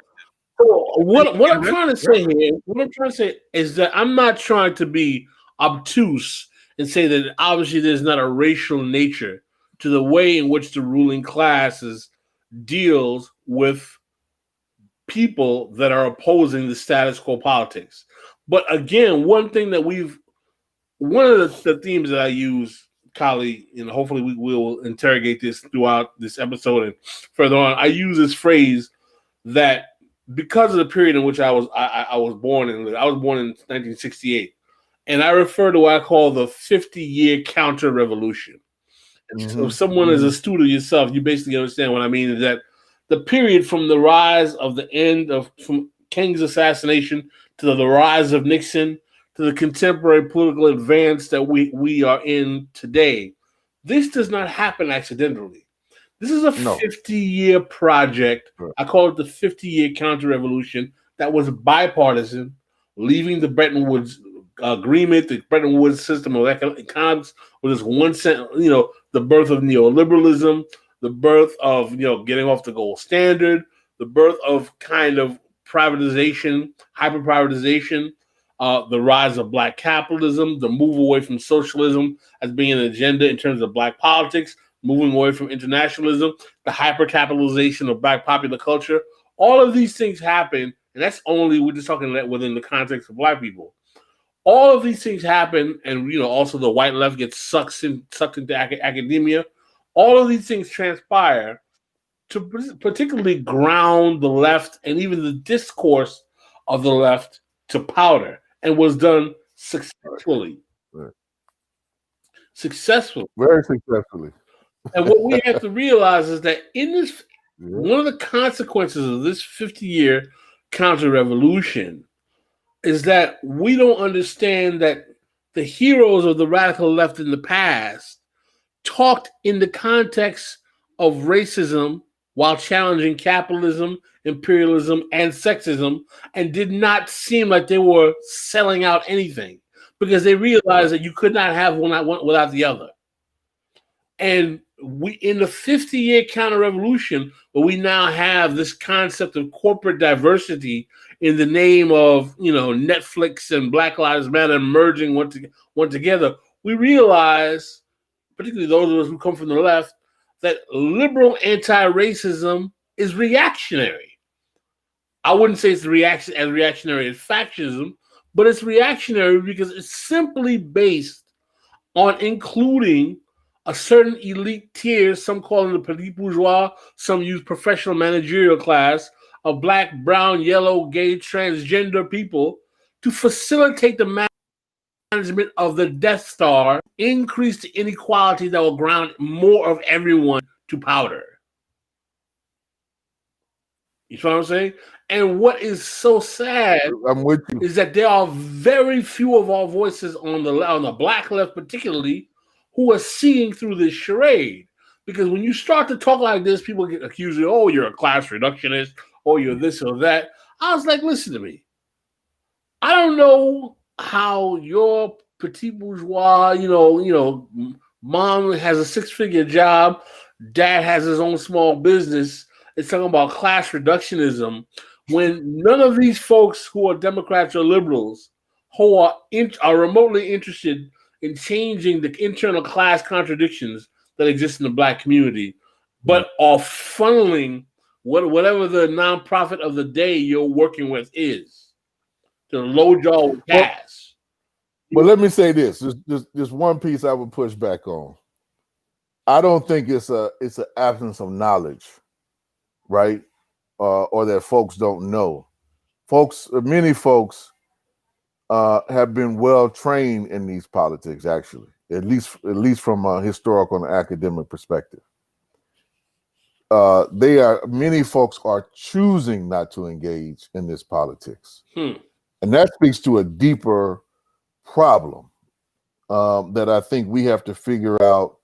So what I'm trying to say is that I'm not trying to be obtuse and say that obviously there's not a racial nature to the way in which the ruling classes deals with people that are opposing the status quo politics. But again, one of the themes that I use, Kali, and hopefully we will interrogate this throughout this episode and further on, I use this phrase that because of the period in which I was born in 1968. And I refer to what I call the 50-year counter-revolution. And so if someone is a student yourself, you basically understand what I mean, is that the period from the rise of from King's assassination to the rise of Nixon to the contemporary political advance that we are in today, this does not happen accidentally. This is a 50-year project. I call it the 50-year counter-revolution that was bipartisan, leaving the Bretton Woods agreement, the Bretton Woods system of economics, was this one cent, the birth of neoliberalism, the birth of, getting off the gold standard, the birth of kind of privatization, hyper privatization, the rise of black capitalism, the move away from socialism as being an agenda in terms of black politics, moving away from internationalism, the hyper capitalization of black popular culture. All of these things happen, and that's only, we're just talking within the context of black people. All of these things happen, and also the white left gets sucked into academia. All of these things transpire to particularly ground the left and even the discourse of the left to powder, and was done successfully. Right. Successfully. Very successfully. And what we have to realize is that in this, one of the consequences of this 50-year counter-revolution is that we don't understand that the heroes of the radical left in the past talked in the context of racism while challenging capitalism, imperialism, and sexism, and did not seem like they were selling out anything, because they realized that you could not have one without the other. And we, in the 50-year counter-revolution, where we now have this concept of corporate diversity in the name of, Netflix and Black Lives Matter merging one together, we realize, particularly those of us who come from the left, that liberal anti-racism is reactionary. I wouldn't say it's reactionary as fascism, but it's reactionary because it's simply based on including a certain elite tier, some call them the petit bourgeois, some use professional managerial class, of black, brown, yellow, gay, transgender people, to facilitate the management of the Death Star, increase the inequality that will ground more of everyone to powder. You know what I'm saying? And what is so sad is that there are very few of our voices on the black left particularly who are seeing through this charade. Because when you start to talk like this, people get accused of, oh, you're a class reductionist, or you're this or that. I was like, listen to me. I don't know how your petit bourgeois, mom has a 6-figure job, dad has his own small business. It's talking about class reductionism when none of these folks who are Democrats or liberals who are remotely interested in changing the internal class contradictions that exist in the black community, but are funneling whatever the nonprofit of the day you're working with is to load y'all with cash. But let me say this: there's one piece I would push back on. I don't think it's an absence of knowledge, right? Or that folks don't know. Many folks have been well trained in these politics, actually, at least from a historical and academic perspective. Many folks are choosing not to engage in this politics. And that speaks to a deeper problem that I think we have to figure out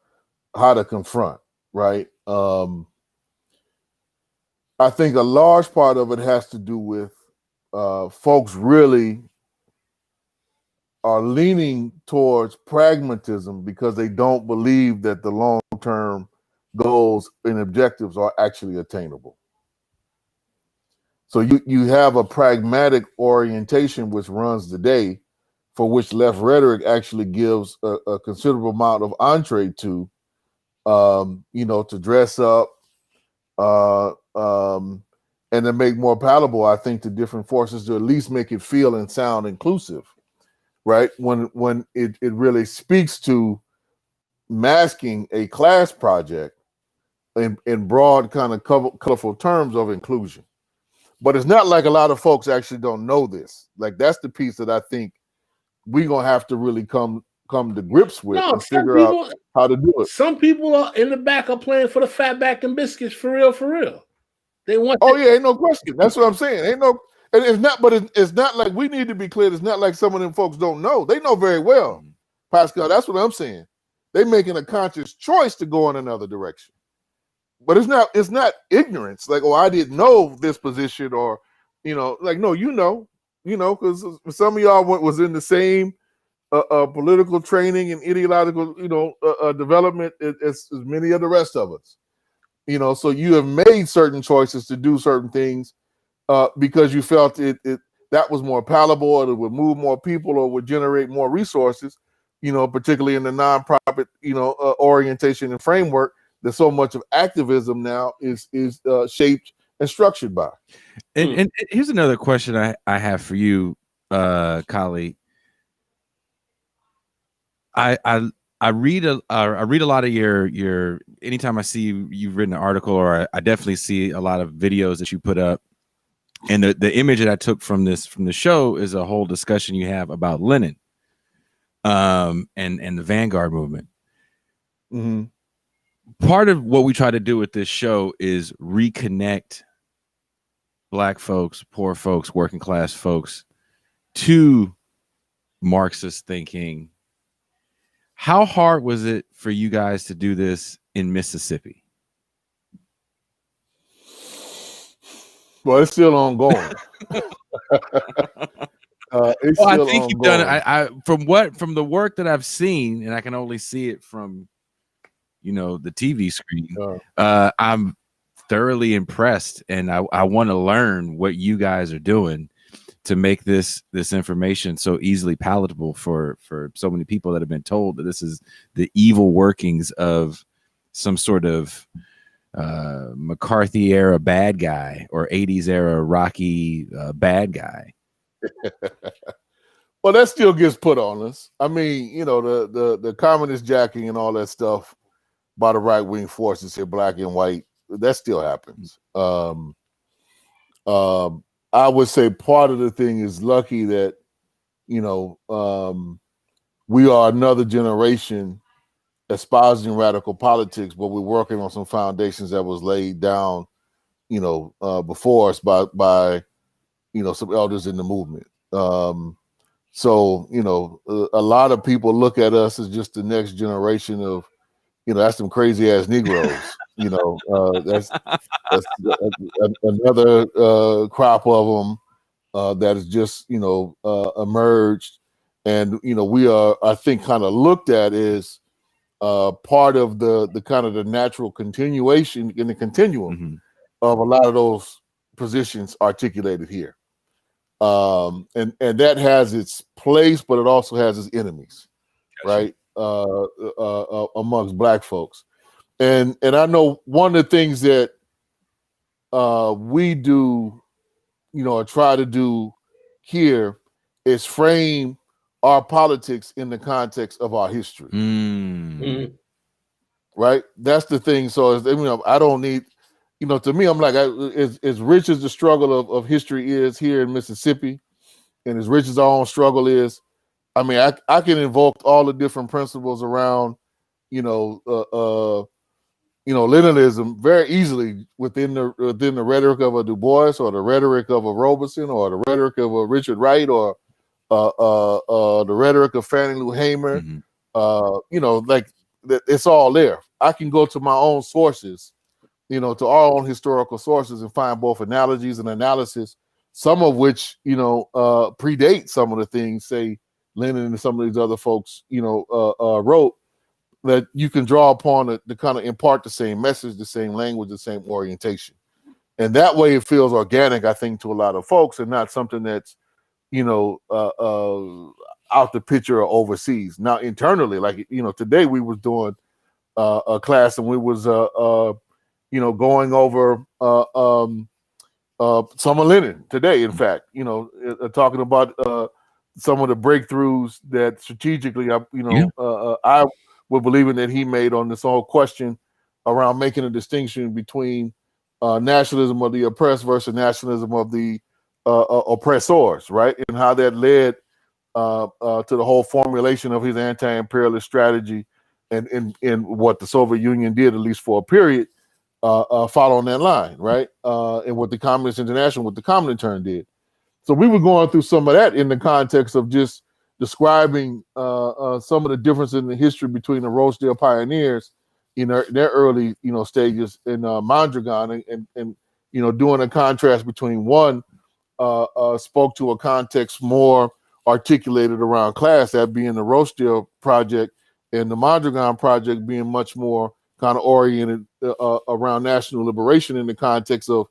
how to confront, right? I think a large part of it has to do with folks really are leaning towards pragmatism because they don't believe that the long-term goals and objectives are actually attainable. So you have a pragmatic orientation which runs the day, for which left rhetoric actually gives a considerable amount of entree to, to dress up and to make more palatable, I think, to different forces, to at least make it feel and sound inclusive, right? When it really speaks to masking a class project in broad kind of colorful terms of inclusion. But it's not like a lot of folks actually don't know this. Like, that's the piece that I think we're going to have to really come to grips with and figure out how to do it. Some people are in the back are playing for the fatback and biscuits, for real. They want. Oh yeah, ain't no question. That's what I'm saying. And it's not. But it's not like, we need to be clear. It's not like some of them folks don't know. They know very well, Pascal. That's what I'm saying. They're making a conscious choice to go in another direction. But it's not ignorance. Like, oh, I didn't know this position, or no, because some of y'all was in the same political training and ideological, development as many of the rest of us. So you have made certain choices to do certain things because you felt that was more palatable, or it would move more people, or would generate more resources. Particularly in the nonprofit, orientation and framework that so much of activism now is shaped and structured by. And here's another question I have for you, Kali. I read a lot of your anytime I see you've written an article, or I definitely see a lot of videos that you put up. And the image that I took from the show is a whole discussion you have about Lenin, and the Vanguard movement. Mm-hmm. Part of what we try to do with this show is reconnect Black folks, poor folks, working class folks to Marxist thinking. How hard was it for you guys to do this in Mississippi? Well, it's still ongoing. It's well, I still think ongoing. you've done it. From the work that I've seen, and I can only see it from, the TV screen. I'm thoroughly impressed, and I want to learn what you guys are doing to make this information so easily palatable for so many people that have been told that this is the evil workings of some sort of McCarthy era bad guy or 80s era Rocky bad guy. Well, that still gets put on us. I mean, the communist jacking and all that stuff by the right wing forces here, black and white, that still happens. I would say part of the thing is lucky that, we are another generation espousing radical politics, but we're working on some foundations that was laid down, before us by some elders in the movement. So, a lot of people look at us as just the next generation of, that's some crazy ass Negroes. That's another crop of them that has just emerged, and we are, I think, kind of looked at as part of the kind of the natural continuation in the continuum of a lot of those positions articulated here, and that has its place, but it also has its enemies, right? Amongst Black folks. And I know one of the things that we do, or try to do here is frame our politics in the context of our history. Right? That's the thing. So, I don't need, to me, I'm like, as rich as the struggle of history is here in Mississippi, and as rich as our own struggle is, I mean, I can invoke all the different principles around, Leninism very easily within the rhetoric of a Du Bois, or the rhetoric of a Robeson, or the rhetoric of a Richard Wright, or the rhetoric of Fannie Lou Hamer. Like it's all there. I can go to my own sources, to our own historical sources, and find both analogies and analysis, some of which predate some of the things, say, Lenin and some of these other folks, wrote, that you can draw upon to kind of impart the same message, the same language, the same orientation. And that way it feels organic, I think, to a lot of folks, and not something that's, out the picture or overseas. Now, internally, like, today we was doing a class, and we was, going over some of Lenin today, in fact, talking about some of the breakthroughs that strategically, I was believing that he made on this whole question around making a distinction between nationalism of the oppressed versus nationalism of the oppressors, right? And how that led to the whole formulation of his anti-imperialist strategy, and what the Soviet Union did, at least for a period, following that line, right? And what the Communist International, what the Comintern did. So we were going through some of that in the context of just describing some of the difference in the history between the Rochdale pioneers in their early, stages in Mondragon, and doing a contrast between one spoke to a context more articulated around class, that being the Rochdale Project and the Mondragon Project being much more kind of oriented around national liberation in the context of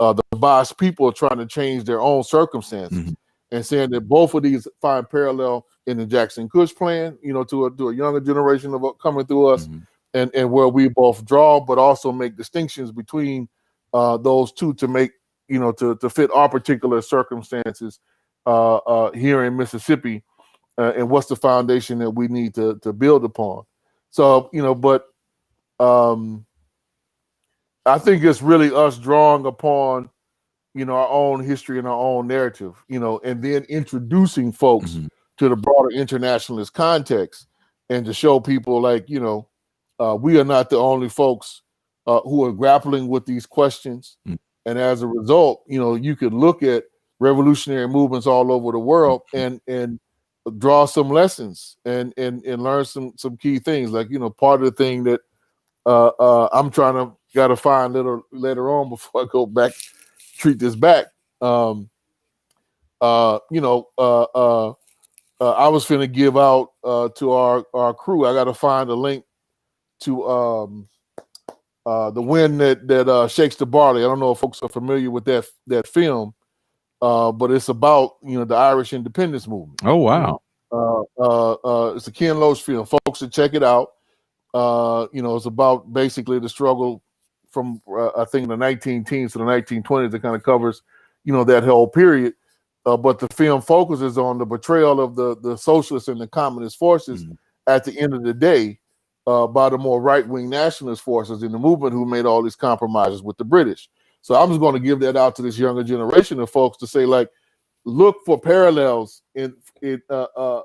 the Bosch people trying to change their own circumstances, and saying that both of these find parallel in the Jackson Kush plan, to a younger generation of coming through us, and where we both draw, but also make distinctions between those two to make, to fit our particular circumstances here in Mississippi, and what's the foundation that we need to build upon. So, but I think it's really us drawing upon, our own history and our own narrative, and then introducing folks to the broader internationalist context, and to show people like, we are not the only folks who are grappling with these questions. And as a result, you could look at revolutionary movements all over the world and draw some lessons and learn some key things. Like, part of the thing that I'm got to find later on before I go back, treat this back. I was finna give out to our crew. I got to find a link to The Wind that Shakes the Barley. I don't know if folks are familiar with that film, but it's about the Irish independence movement. Oh wow! It's a Ken Loach film. Folks should check it out. It's about basically the struggle from I think the 1910s to the 1920s. It kind of covers that whole period. But the film focuses on the betrayal of the socialist and the communist forces at the end of the day by the more right-wing nationalist forces in the movement who made all these compromises with the British. So I'm just going to give that out to this younger generation of folks to say, like, look for parallels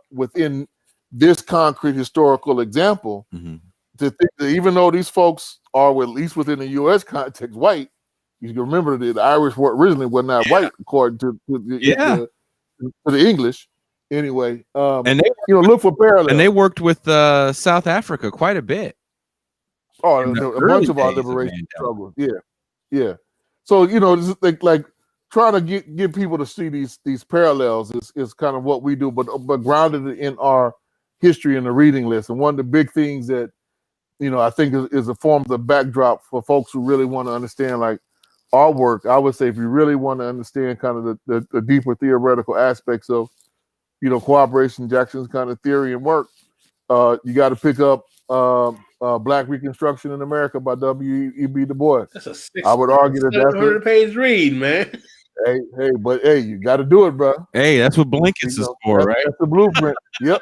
within this concrete historical example, to think that even though these folks are, at least within the U.S. context, white, you can remember that the Irish were originally were not white according to the English. Anyway, and they look for parallels. And they worked with South Africa quite a bit. Oh, a bunch of our liberation struggles. Yeah. So just like trying to get people to see these parallels is kind of what we do, but grounded in our history and the reading list. And one of the big things that I think is a form of the backdrop for folks who really want to understand like our work. I would say if you really want to understand kind of the deeper theoretical aspects of Cooperation Jackson's kind of theory and work, you got to pick up Black Reconstruction in America by W.E.B. Du Bois. That's I would argue that that's a 700-page read, man. Hey, you got to do it, bro. Hey, that's what blankets is for, right? That's the blueprint. Yep.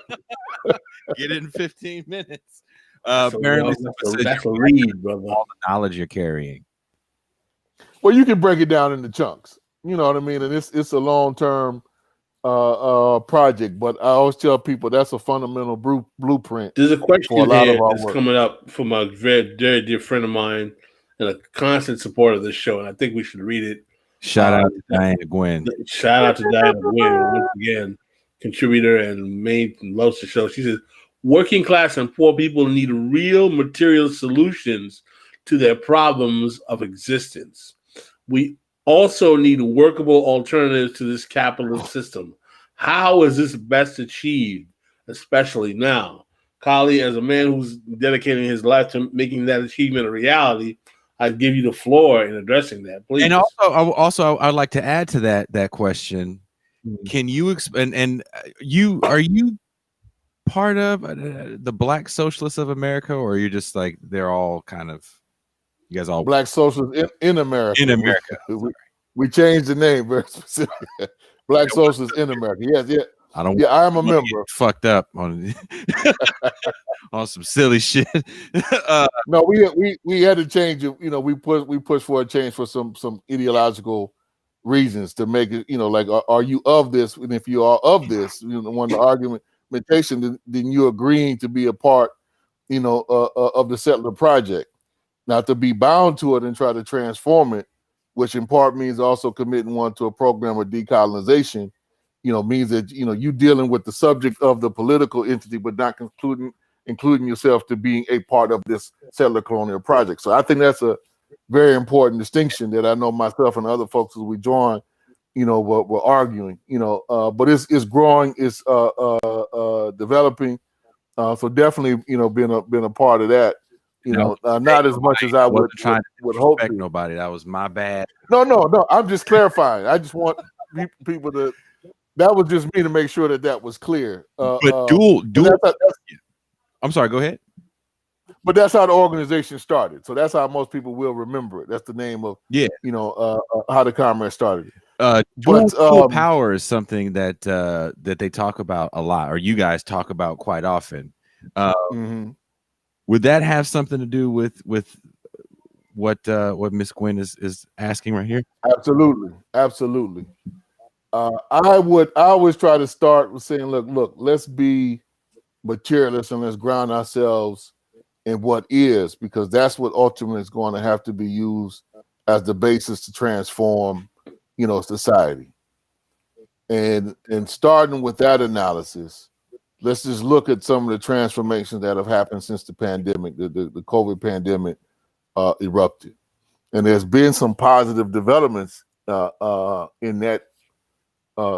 Get it in 15 minutes. Apparently, that's a read, brother. All the knowledge you're carrying. Well, you can break it down into chunks. You know what I mean? And it's a long-term project, but I always tell people that's a fundamental blueprint. There's a question for a lot here of our that's work. coming up from a very, very dear friend of mine and a constant supporter of this show, and I think we should read it. Shout out to Diana Gwynn. Shout out to Diana Gwynn, once again, contributor and main loves the show. She says, working class and poor people need real material solutions to their problems of existence. We also need workable alternatives to this capitalist system. How is this best achieved, especially now? Kali, as a man who's dedicating his life to making that achievement a reality, I give you the floor in addressing that, please. And also, I'd like to add to that question. Can you are you part of the Black Socialists of America, or are you just like they're all kind of you guys all Black Socialists in America? In America, we changed the name very specifically. Black Socialists in America. Yes, yeah. I am a member. Fucked up on on some silly shit. No, we had to change it. We pushed for a change for some ideological reasons to make it. Like, are you of this? And if you are of this, one of the argumentation, then you're agreeing to be a part, of the settler project. Now, to be bound to it and try to transform it, which in part means also committing one to a program of decolonization, means that, you dealing with the subject of the political entity, but not including yourself to being a part of this settler colonial project. So I think that's a very important distinction that I know myself and other folks as we join were arguing, but it's growing, it's developing. So definitely, been a part of that. Not as much as I would hope to. Nobody. That was my bad. No. I'm just clarifying. I just want people to. That was just me to make sure that was clear. But dual. I'm sorry. Go ahead. But that's how the organization started. So that's how most people will remember it. That's the name of how the comrade started. Dual power is something that they talk about a lot, or you guys talk about quite often. Would that have something to do with what Miss Gwen is asking right here? Absolutely. I always try to start with saying, look, let's be materialist and let's ground ourselves in what is, because that's what ultimately is going to have to be used as the basis to transform, society. And starting with that analysis, let's just look at some of the transformations that have happened since the pandemic, the COVID pandemic erupted. And there's been some positive developments in that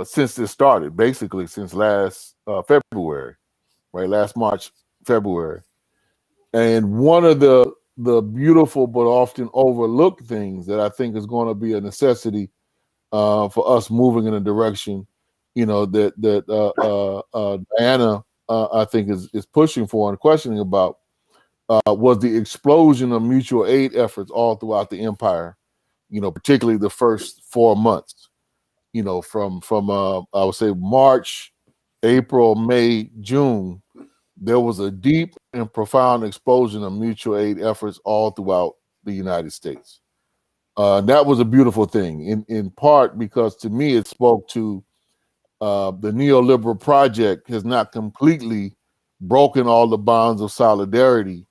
since this started, basically since last February, right? Last March, February. And one of the beautiful but often overlooked things that I think is going to be a necessity for us moving in a direction, that Diana I think is pushing for and questioning about, was the explosion of mutual aid efforts all throughout the empire. Particularly the first 4 months. From I would say March, April, May, June. There was a deep and profound explosion of mutual aid efforts all throughout the United States. That was a beautiful thing, in part because to me it spoke to the neoliberal project has not completely broken all the bonds of solidarity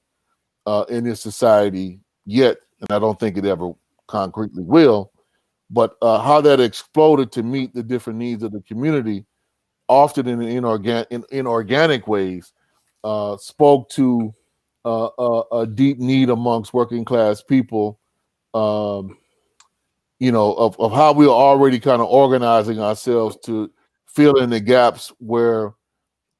in this society yet, and I don't think it ever concretely will. But how that exploded to meet the different needs of the community, often in inorganic ways, spoke to a deep need amongst working class people, of how we are already kind of organizing ourselves to fill in the gaps where,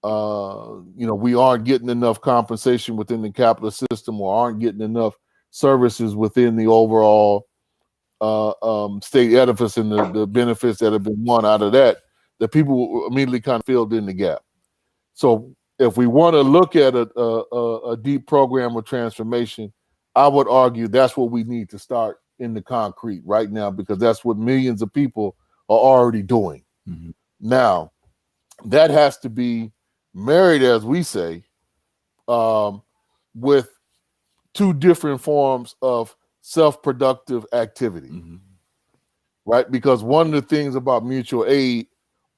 we aren't getting enough compensation within the capitalist system or aren't getting enough services within the overall state edifice and the benefits that have been won out of that people immediately kind of filled in the gap. So if we want to look at a deep program of transformation, I would argue that's what we need to start in the concrete right now, because that's what millions of people are already doing. Mm-hmm. Now, that has to be married, as we say, with two different forms of self-productive activity, right? Because one of the things about mutual aid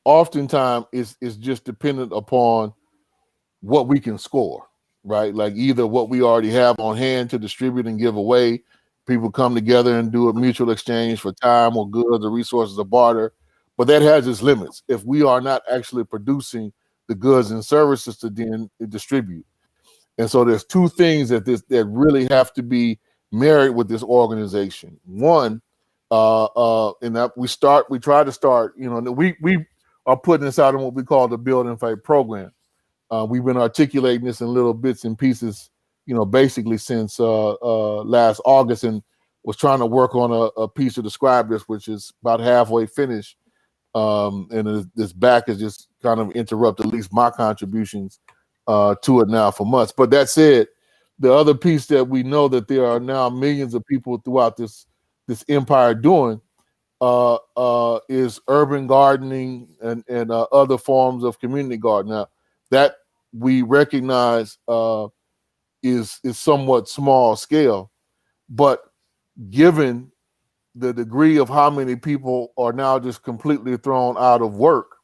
oftentimes is just dependent upon what we can score, right? Like either what we already have on hand to distribute and give away, people come together and do a mutual exchange for time or goods or resources or barter, but that has its limits if we are not actually producing the goods and services to then distribute. And so there's two things that really have to be married with this organization. One, and that we try to start, we are putting this out in what we call the Build and Fight program. We've been articulating this in little bits and pieces, basically since last August, and was trying to work on a piece to describe this, which is about halfway finished. And this back has just kind of interrupted at least my contributions to it now for months. But that said, the other piece that we know that there are now millions of people throughout this empire doing is urban gardening and other forms of community gardening. Now, that we recognize is somewhat small scale, but given the degree of how many people are now just completely thrown out of work,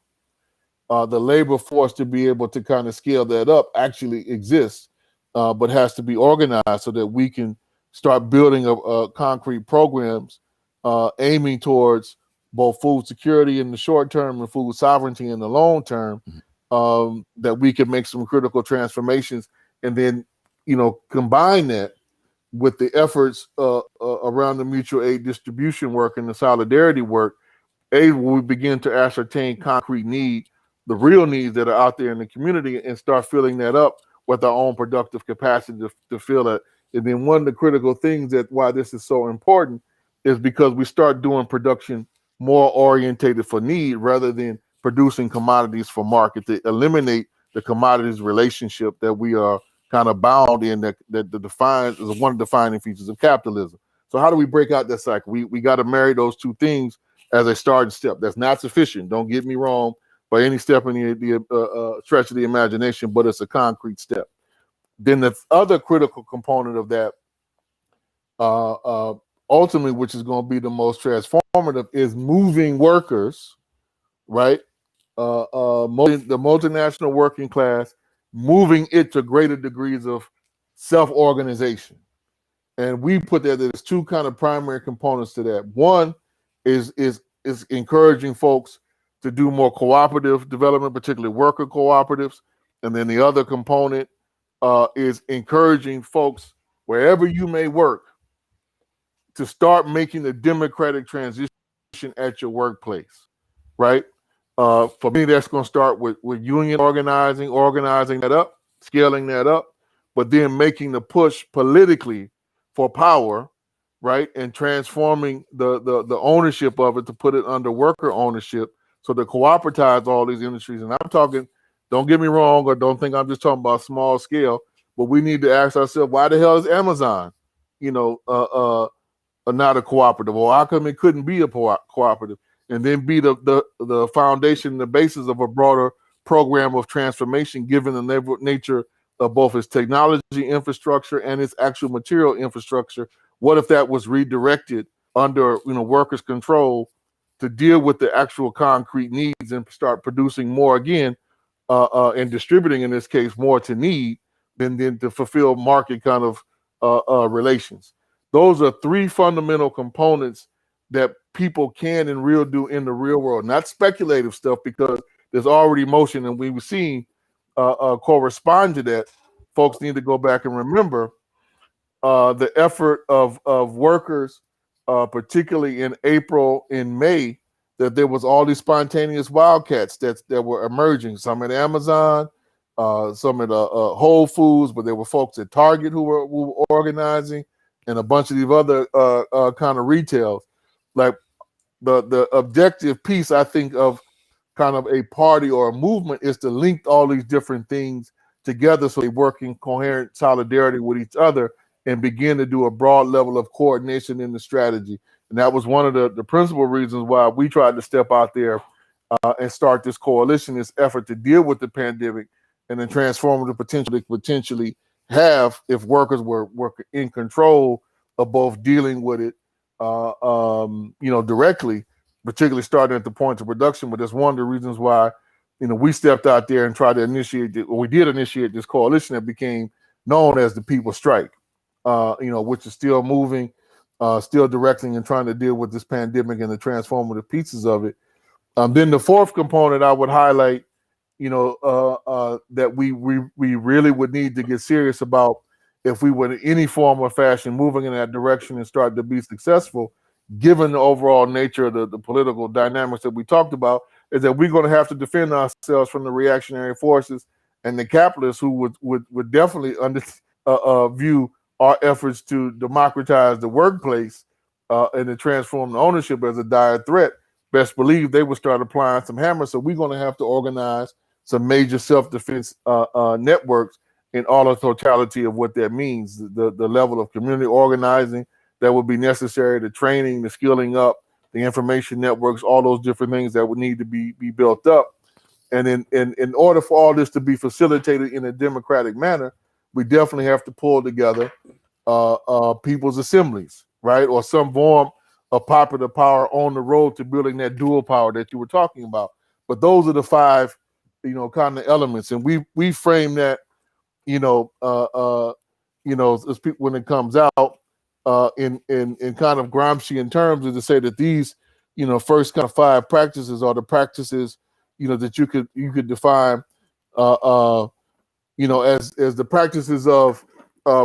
the labor force to be able to kind of scale that up actually exists, but has to be organized so that we can start building concrete programs aiming towards both food security in the short term and food sovereignty in the long term, that we can make some critical transformations and then, combine that with the efforts around the mutual aid distribution work and the solidarity work we begin to ascertain concrete need, the real needs that are out there in the community, and start filling that up with our own productive capacity to fill it. And then one of the critical things that why this is so important is because we start doing production more orientated for need rather than producing commodities for market, to eliminate the commodities relationship that we are kind of bound in, that defines is one of the defining features of capitalism. So how do we break out that cycle? We got to marry those two things as a starting step. That's not sufficient. Don't get me wrong by any step in the stretch of the imagination, but it's a concrete step. Then the other critical component of that, ultimately, which is going to be the most transformative, is moving workers, right? The multinational working class, moving it to greater degrees of self-organization. And we put that there's two kind of primary components to that. One is encouraging folks to do more cooperative development, particularly worker cooperatives. And then the other component is encouraging folks, wherever you may work, to start making the democratic transition at your workplace, right? For me, that's going to start with union organizing that up, scaling that up, but then making the push politically for power, right? And transforming the ownership of it to put it under worker ownership, so to cooperatize all these industries. And I'm talking, don't get me wrong, or don't think I'm just talking about small scale, but we need to ask ourselves, why the hell is Amazon, not a cooperative? Or how come it couldn't be a cooperative? And then be the foundation, the basis of a broader program of transformation, given the nature of both its technology infrastructure and its actual material infrastructure. What if that was redirected under workers' control to deal with the actual concrete needs and start producing more again, and distributing, in this case, more to need than to fulfill market kind of relations. Those are three fundamental components that people can and will do in the real world, not speculative stuff, because there's already motion, and we've seen correspond to that. Folks need to go back and remember the effort of workers, particularly in April and May, that there was all these spontaneous wildcats that were emerging. Some at Amazon, some at Whole Foods, but there were folks at Target who were organizing, and a bunch of these other kind of retails. Like the objective piece, I think, of kind of a party or a movement is to link all these different things together so they work in coherent solidarity with each other and begin to do a broad level of coordination in the strategy. And that was one of the principal reasons why we tried to step out there and start this coalition, this effort to deal with the pandemic and the transformative potential they potentially have if workers were in control of both dealing with it directly, particularly starting at the point of production. But that's one of the reasons why, we stepped out there and tried to initiate we did initiate this coalition that became known as the People's Strike, which is still moving, still directing and trying to deal with this pandemic and the transformative pieces of it. Then the fourth component I would highlight, that we really would need to get serious about if we were in any form or fashion moving in that direction and start to be successful, given the overall nature of the political dynamics that we talked about, is that we're going to have to defend ourselves from the reactionary forces and the capitalists who would definitely view our efforts to democratize the workplace and to transform the ownership as a dire threat. Best believe they would start applying some hammers. So we're going to have to organize some major self-defense networks in all the totality of what that means, the level of community organizing that would be necessary, the training, the skilling up, the information networks, all those different things that would need to be built up. And in order for all this to be facilitated in a democratic manner, we definitely have to pull together people's assemblies, right? Or some form of popular power on the road to building that dual power that you were talking about. But those are the five, kind of elements. And we frame that, as people, when it comes out, in kind of Gramscian terms, is to say that these, first kind of five practices are the practices, that you could define, as the practices of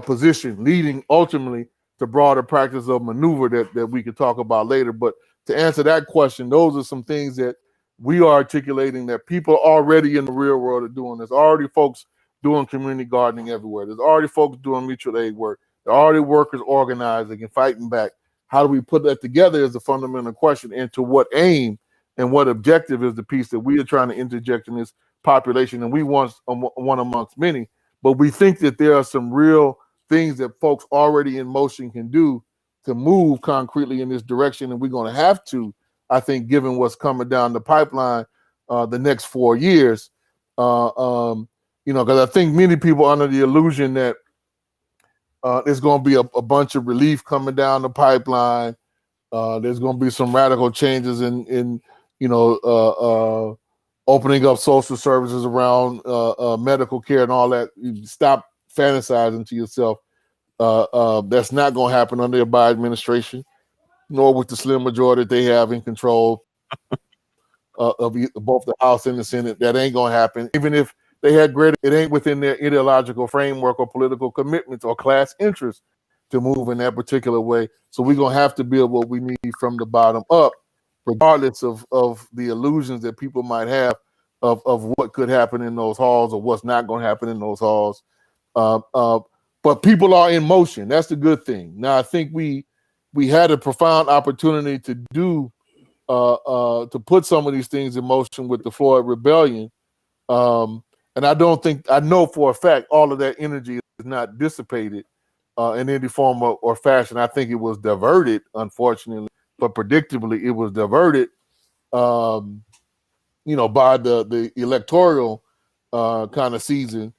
position, leading ultimately to broader practice of maneuver that we could talk about later. But to answer that question, those are some things that we are articulating that people already in the real world are doing. There's already folks doing community gardening everywhere. There's already folks doing mutual aid work. There are already workers organizing and fighting back. How do we put that together is a fundamental question. And to what aim and what objective is the piece that we are trying to interject in this population? And we want one amongst many, but we think that there are some real things that folks already in motion can do to move concretely in this direction. And we're going to have to, I think, given what's coming down the pipeline the next 4 years, because I think many people are under the illusion that there's going to be a bunch of relief coming down the pipeline. There's going to be some radical changes in opening up social services around medical care and all that. You stop fantasizing to yourself. That's not going to happen under the Biden administration, nor with the slim majority that they have in control of both the House and the Senate. That ain't going to happen. Even if they had greater, it ain't within their ideological framework or political commitments or class interests to move in that particular way. So we're going to have to build what we need from the bottom up, regardless of the illusions that people might have of what could happen in those halls or what's not going to happen in those halls. But people are in motion. That's the good thing. Now, I think we had a profound opportunity to do to put some of these things in motion with the Floyd rebellion. And I know for a fact all of that energy is not dissipated in any form or fashion. I think it was diverted, unfortunately, but predictably it was diverted, by the electoral kind of season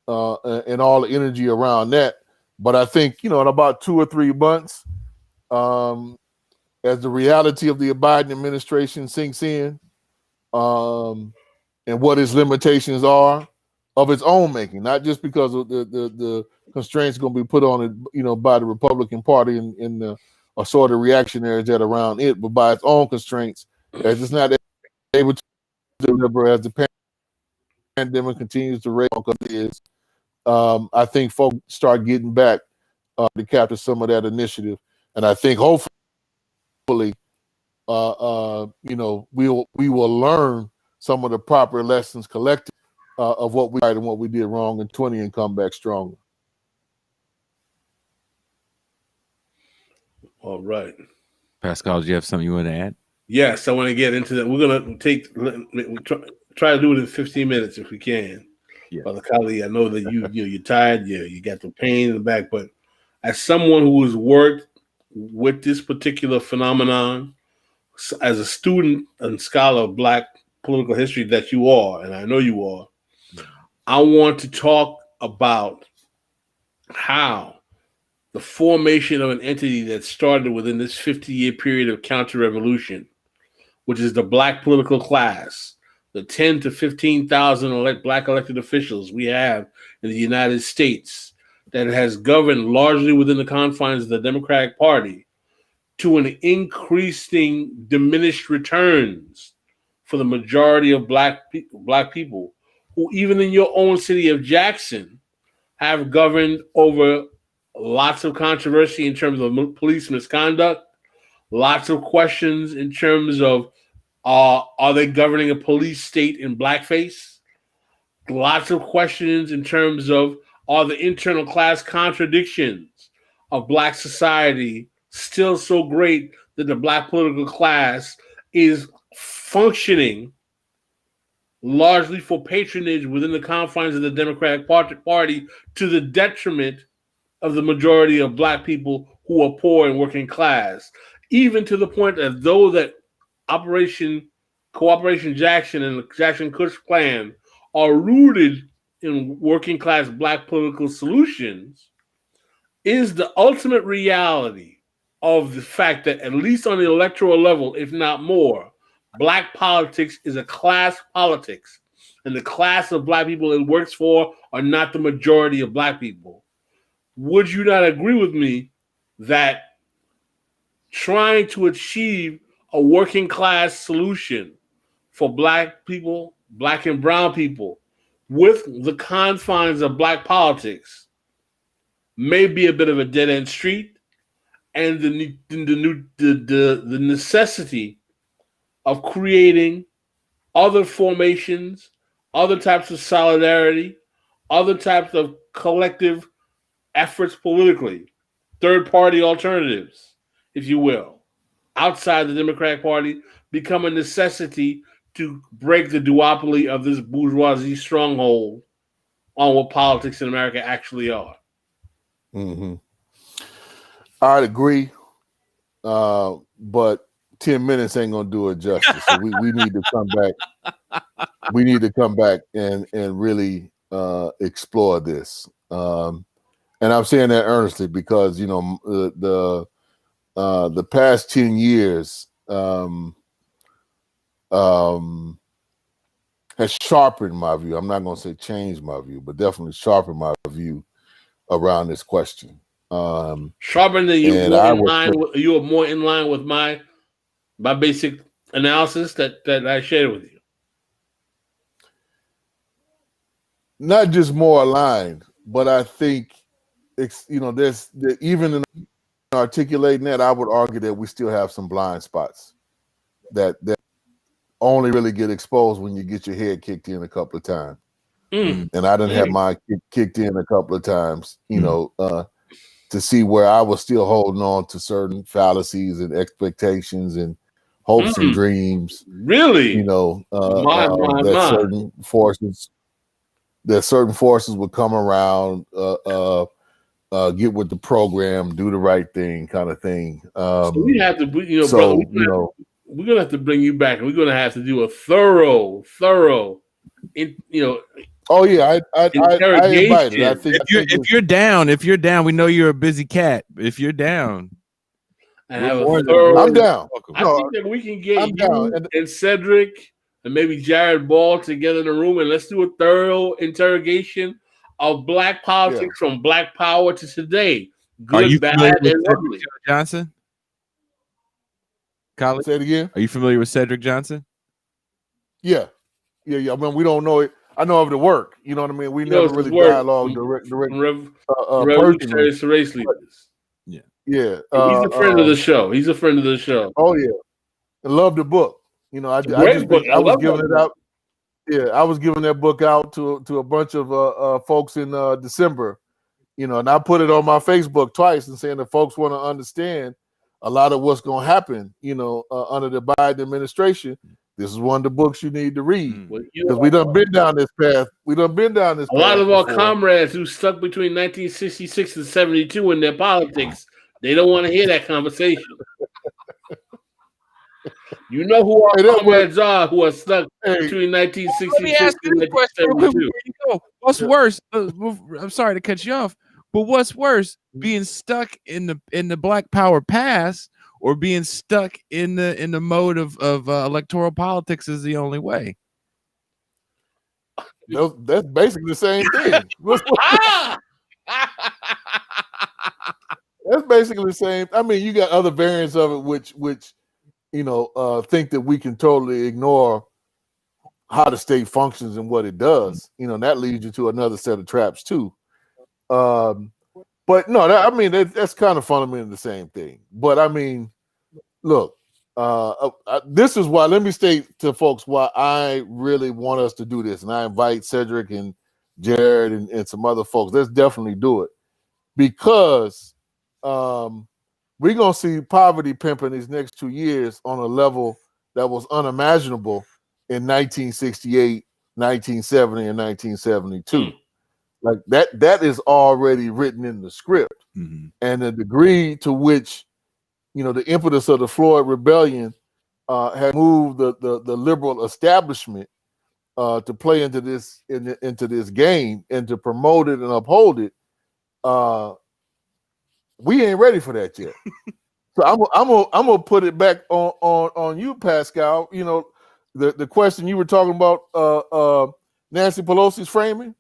and all the energy around that. But I think, in about 2 or 3 months, as the reality of the Biden administration sinks in, and what its limitations are of its own making, not just because of the constraints going to be put on it, by the Republican Party and the assorted reactionaries that are around it, but by its own constraints, as it's not able to deliver as the pandemic continues to rage is. I think folks start getting back to capture some of that initiative, and I think hopefully, we will learn some of the proper lessons collected of what we did and what we did wrong in 20 and come back stronger. All right. Pascal, do you have something you want to add? Yes, I want to get into that. We're going to try to do it in 15 minutes if we can. Yeah. Brother Kali, I know that you're tired, you got the pain in the back, but as someone who has worked with this particular phenomenon, as a student and scholar of Black political history that you are, and I know you are, I want to talk about how the formation of an entity that started within this 50-year period of counter-revolution, which is the Black political class, the 10 to 15,000 Black elected officials we have in the United States that has governed largely within the confines of the Democratic Party, to an increasing diminished returns for the majority of Black people who, even in your own city of Jackson, have governed over lots of controversy in terms of police misconduct, lots of questions in terms of are they governing a police state in blackface, lots of questions in terms of are the internal class contradictions of Black society still so great that the Black political class is functioning largely for patronage within the confines of the Democratic Party to the detriment of the majority of Black people who are poor and working class, even to the point that though that Cooperation Jackson and the Jackson Kush Plan are rooted in working class Black political solutions, is the ultimate reality of the fact that, at least on the electoral level, if not more, Black politics is a class politics, and the class of Black people it works for are not the majority of Black people. Would you not agree with me that trying to achieve a working class solution for Black people, Black and brown people, with the confines of Black politics may be a bit of a dead-end street, and the necessity of creating other formations, other types of solidarity, other types of collective efforts politically, third-party alternatives, if you will, outside the Democratic Party, become a necessity to break the duopoly of this bourgeoisie stronghold on what politics in America actually are. Mm-hmm. I'd agree, but 10 minutes ain't gonna do it justice. So we need to come back. We need to come back and really explore this. And I'm saying that earnestly because the past 10 years has sharpened my view. I'm not going to say changed my view, but definitely sharpened my view around this question. Sharpened that you are more in line with my basic analysis that I shared with you. Not just more aligned, but I think there's even in articulating that, I would argue that we still have some blind spots that only really get exposed when you get your head kicked in a couple of times. And I didn't have mine kicked in a couple of times, to see where I was still holding on to certain fallacies and expectations and hopes and dreams. Really? Certain forces would come around, get with the program, do the right thing, kind of thing. So we have to, brother. We're gonna have to bring you back, and we're gonna have to do a thorough, Oh yeah, I invite it. I think if you're down, we know you're a busy cat. If you're down, I'm down. I think that we can get you and Cedric and maybe Jared Ball together in a room, and let's do a thorough interrogation of Black politics from Black Power to today. Good, bad, and ugly. Johnson? Colin? Say it again. Are you familiar with Cedric Johnson? Yeah. I mean, we don't know it. I know of the work. You know what I mean? We never really dialogue direct revolutionary to race leaders. Yeah. He's a friend of the show. Oh yeah. I love the book. I was giving it out. Yeah, I was giving that book out to a bunch of folks in December, and I put it on my Facebook twice and saying that folks want to understand a lot of what's going to happen, under the Biden administration. This is one of the books you need to read because we done been down this path. A lot of our comrades who stuck between 1966 and 72 in their politics, they don't want to hear that conversation. You know who our comrades are who are stuck between 1966 and 1972. What's worse? I'm sorry to cut you off, but what's worse, being stuck in the Black Power past or being stuck in the mode of electoral politics is the only way? That's basically the same thing. That's basically the same. I mean, you got other variants of it, which think that we can totally ignore how the state functions and what it does. That leads you to another set of traps too. But no, that's kind of fundamentally the same thing. But I mean, look, this is why. Let me state to folks why I really want us to do this, and I invite Cedric and Jared and some other folks. Let's definitely do it because we're going to see poverty pimping these next 2 years on a level that was unimaginable in 1968, 1970, and 1972. Like that is already written in the script. And the degree to which, the impetus of the Floyd Rebellion had moved the liberal establishment to play into this game and to promote it and uphold it, we ain't ready for that yet. So I'm gonna put it back on you, Pascal. The question you were talking about, Nancy Pelosi's framing.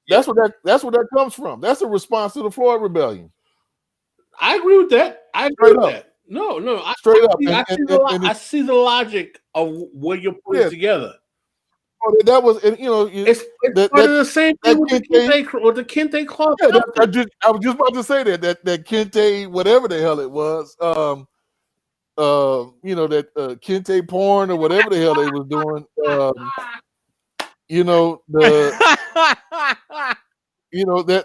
That's what that comes from. That's a response to the Floyd Rebellion. I agree with that. No. Straight up. I see the logic of what you're putting together. That was, and It's part of the same thing with the Kente cloth. Yeah, I was just about to say that Kente, whatever the hell it was, that Kente porn or whatever the hell they was doing.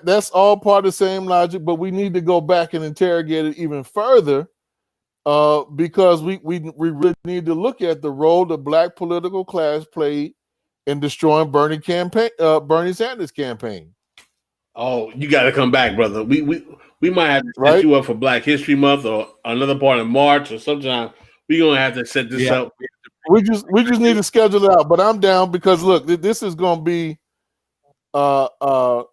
That's all part of the same logic, but we need to go back and interrogate it even further, because we really need to look at the role the black political class played in destroying Bernie Sanders' campaign. Oh, you got to come back, brother. We might have to set you up for Black History Month or another part of March or sometime. We're gonna have to set this up. We just need to schedule it out. But I'm down because look, this is gonna be comrades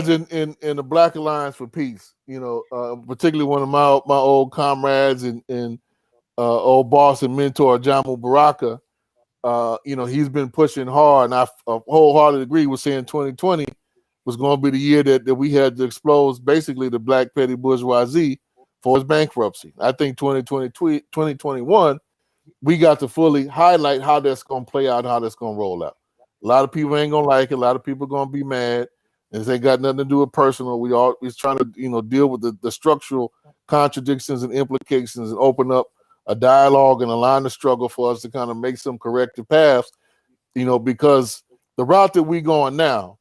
in the Black Alliance for Peace. Particularly one of my old comrades and old boss and mentor, Jamu Baraka. He's been pushing hard, and I wholeheartedly agree with saying 2020 was going to be the year that we had to expose basically the black petty bourgeoisie for its bankruptcy. I think 2021, we got to fully highlight how that's going to play out and how that's going to roll out. A lot of people ain't going to like it. A lot of people are going to be mad. And this ain't got nothing to do with personal. We're trying to, deal with the structural contradictions and implications and open up a dialogue and a line of struggle for us to kind of make some corrective paths, because the route that we're going now,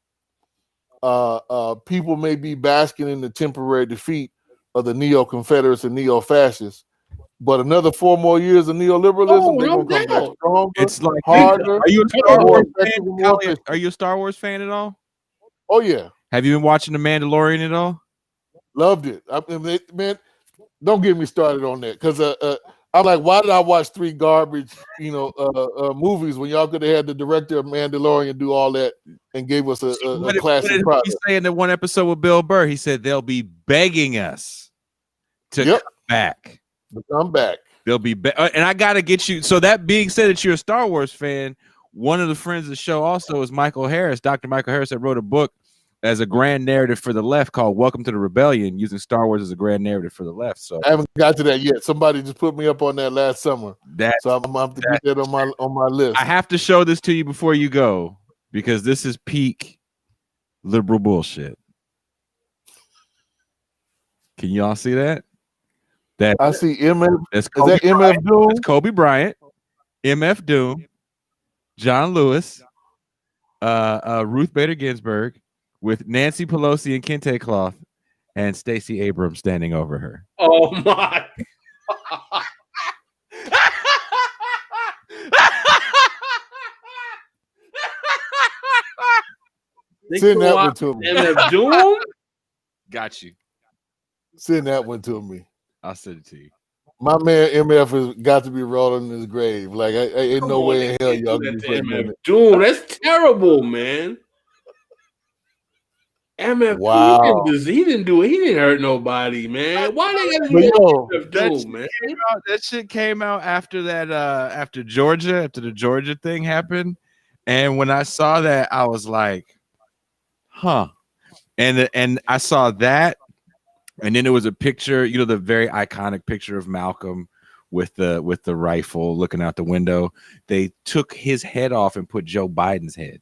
people may be basking in the temporary defeat of the neo-Confederates and neo-fascists, but another 4 more years of neoliberalism, they're going to come back stronger, it's like harder. Are you a Star Wars fan? Are you a Star Wars fan at all? Oh yeah. Have you been watching The Mandalorian at all? Loved it. Man, don't get me started on that, because I'm like, why did I watch 3 garbage, movies when y'all could have had the director of Mandalorian do all that and gave us a classic product? What did he say in the one episode with Bill Burr? He said they'll be begging us to come back. Come back. They'll be, and I got to get you. So that being said, that you're a Star Wars fan, one of the friends of the show also is Michael Harris. Dr. Michael Harris that wrote a book as a grand narrative for the left called Welcome to the Rebellion, using Star Wars as a grand narrative for the left. So I haven't got to that yet. Somebody just put me up on that last summer. So I'm gonna have to get that on my list. I have to show this to you before you go, because this is peak liberal bullshit. Can y'all see that? I see MF. Is that MF Doom? That's Kobe Bryant, MF Doom, John Lewis, Ruth Bader Ginsburg, with Nancy Pelosi and Kente cloth, and Stacey Abrams standing over her. Oh my! Send that one to me. MF Doom? Got you. Send that one to me. I'll send it to you. My man MF has got to be rolling in his grave. Like, ain't no way in hell y'all can be MF Doom. That's terrible, man. MF, wow. He didn't hurt nobody, man. Why they gotta do MF Doom, man? That shit came out after that, after the Georgia thing happened. And when I saw that, I was like, huh. And I saw that, and then there was a picture, the very iconic picture of Malcolm with the rifle looking out the window. They took his head off and put Joe Biden's head.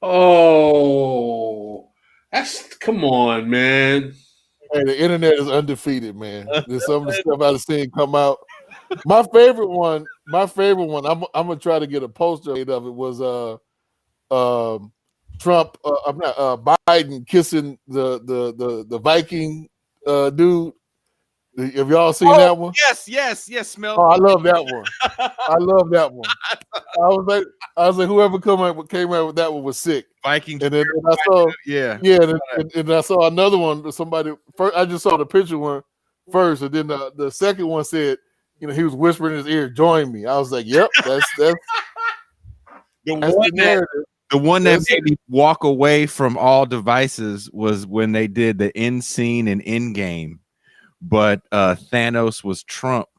Oh, come on, man. Hey, the internet is undefeated, man. There's some of the stuff I've seen come out. My favorite one, I'm gonna try to get a poster of it, was Trump, Biden kissing the Viking dude. Have y'all seen that one? Yes, Smell. Oh, I love that one. I was like, whoever came out with that one was sick. Viking. And then I saw, and I saw another one. Somebody first, I just saw the picture one first, and then the second one said, he was whispering in his ear, "Join me." I was like, "Yep, that's the narrative." The one that made me walk away from all devices was when they did the end scene in Endgame, but Thanos was Trump,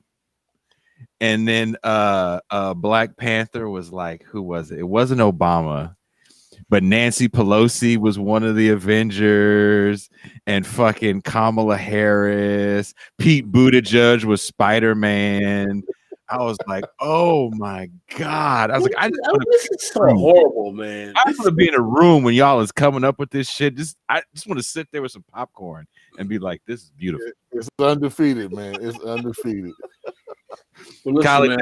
and then Black Panther was like, who was it? It wasn't Obama, but Nancy Pelosi was one of the Avengers, and fucking Kamala Harris. Pete Buttigieg was Spider-Man. I was like, oh my God. I was like, this is so horrible, man. I just want to be in a room when y'all is coming up with this shit. I just want to sit there with some popcorn and be like, this is beautiful. It's undefeated, man. It's undefeated. Well, listen, Kali, man.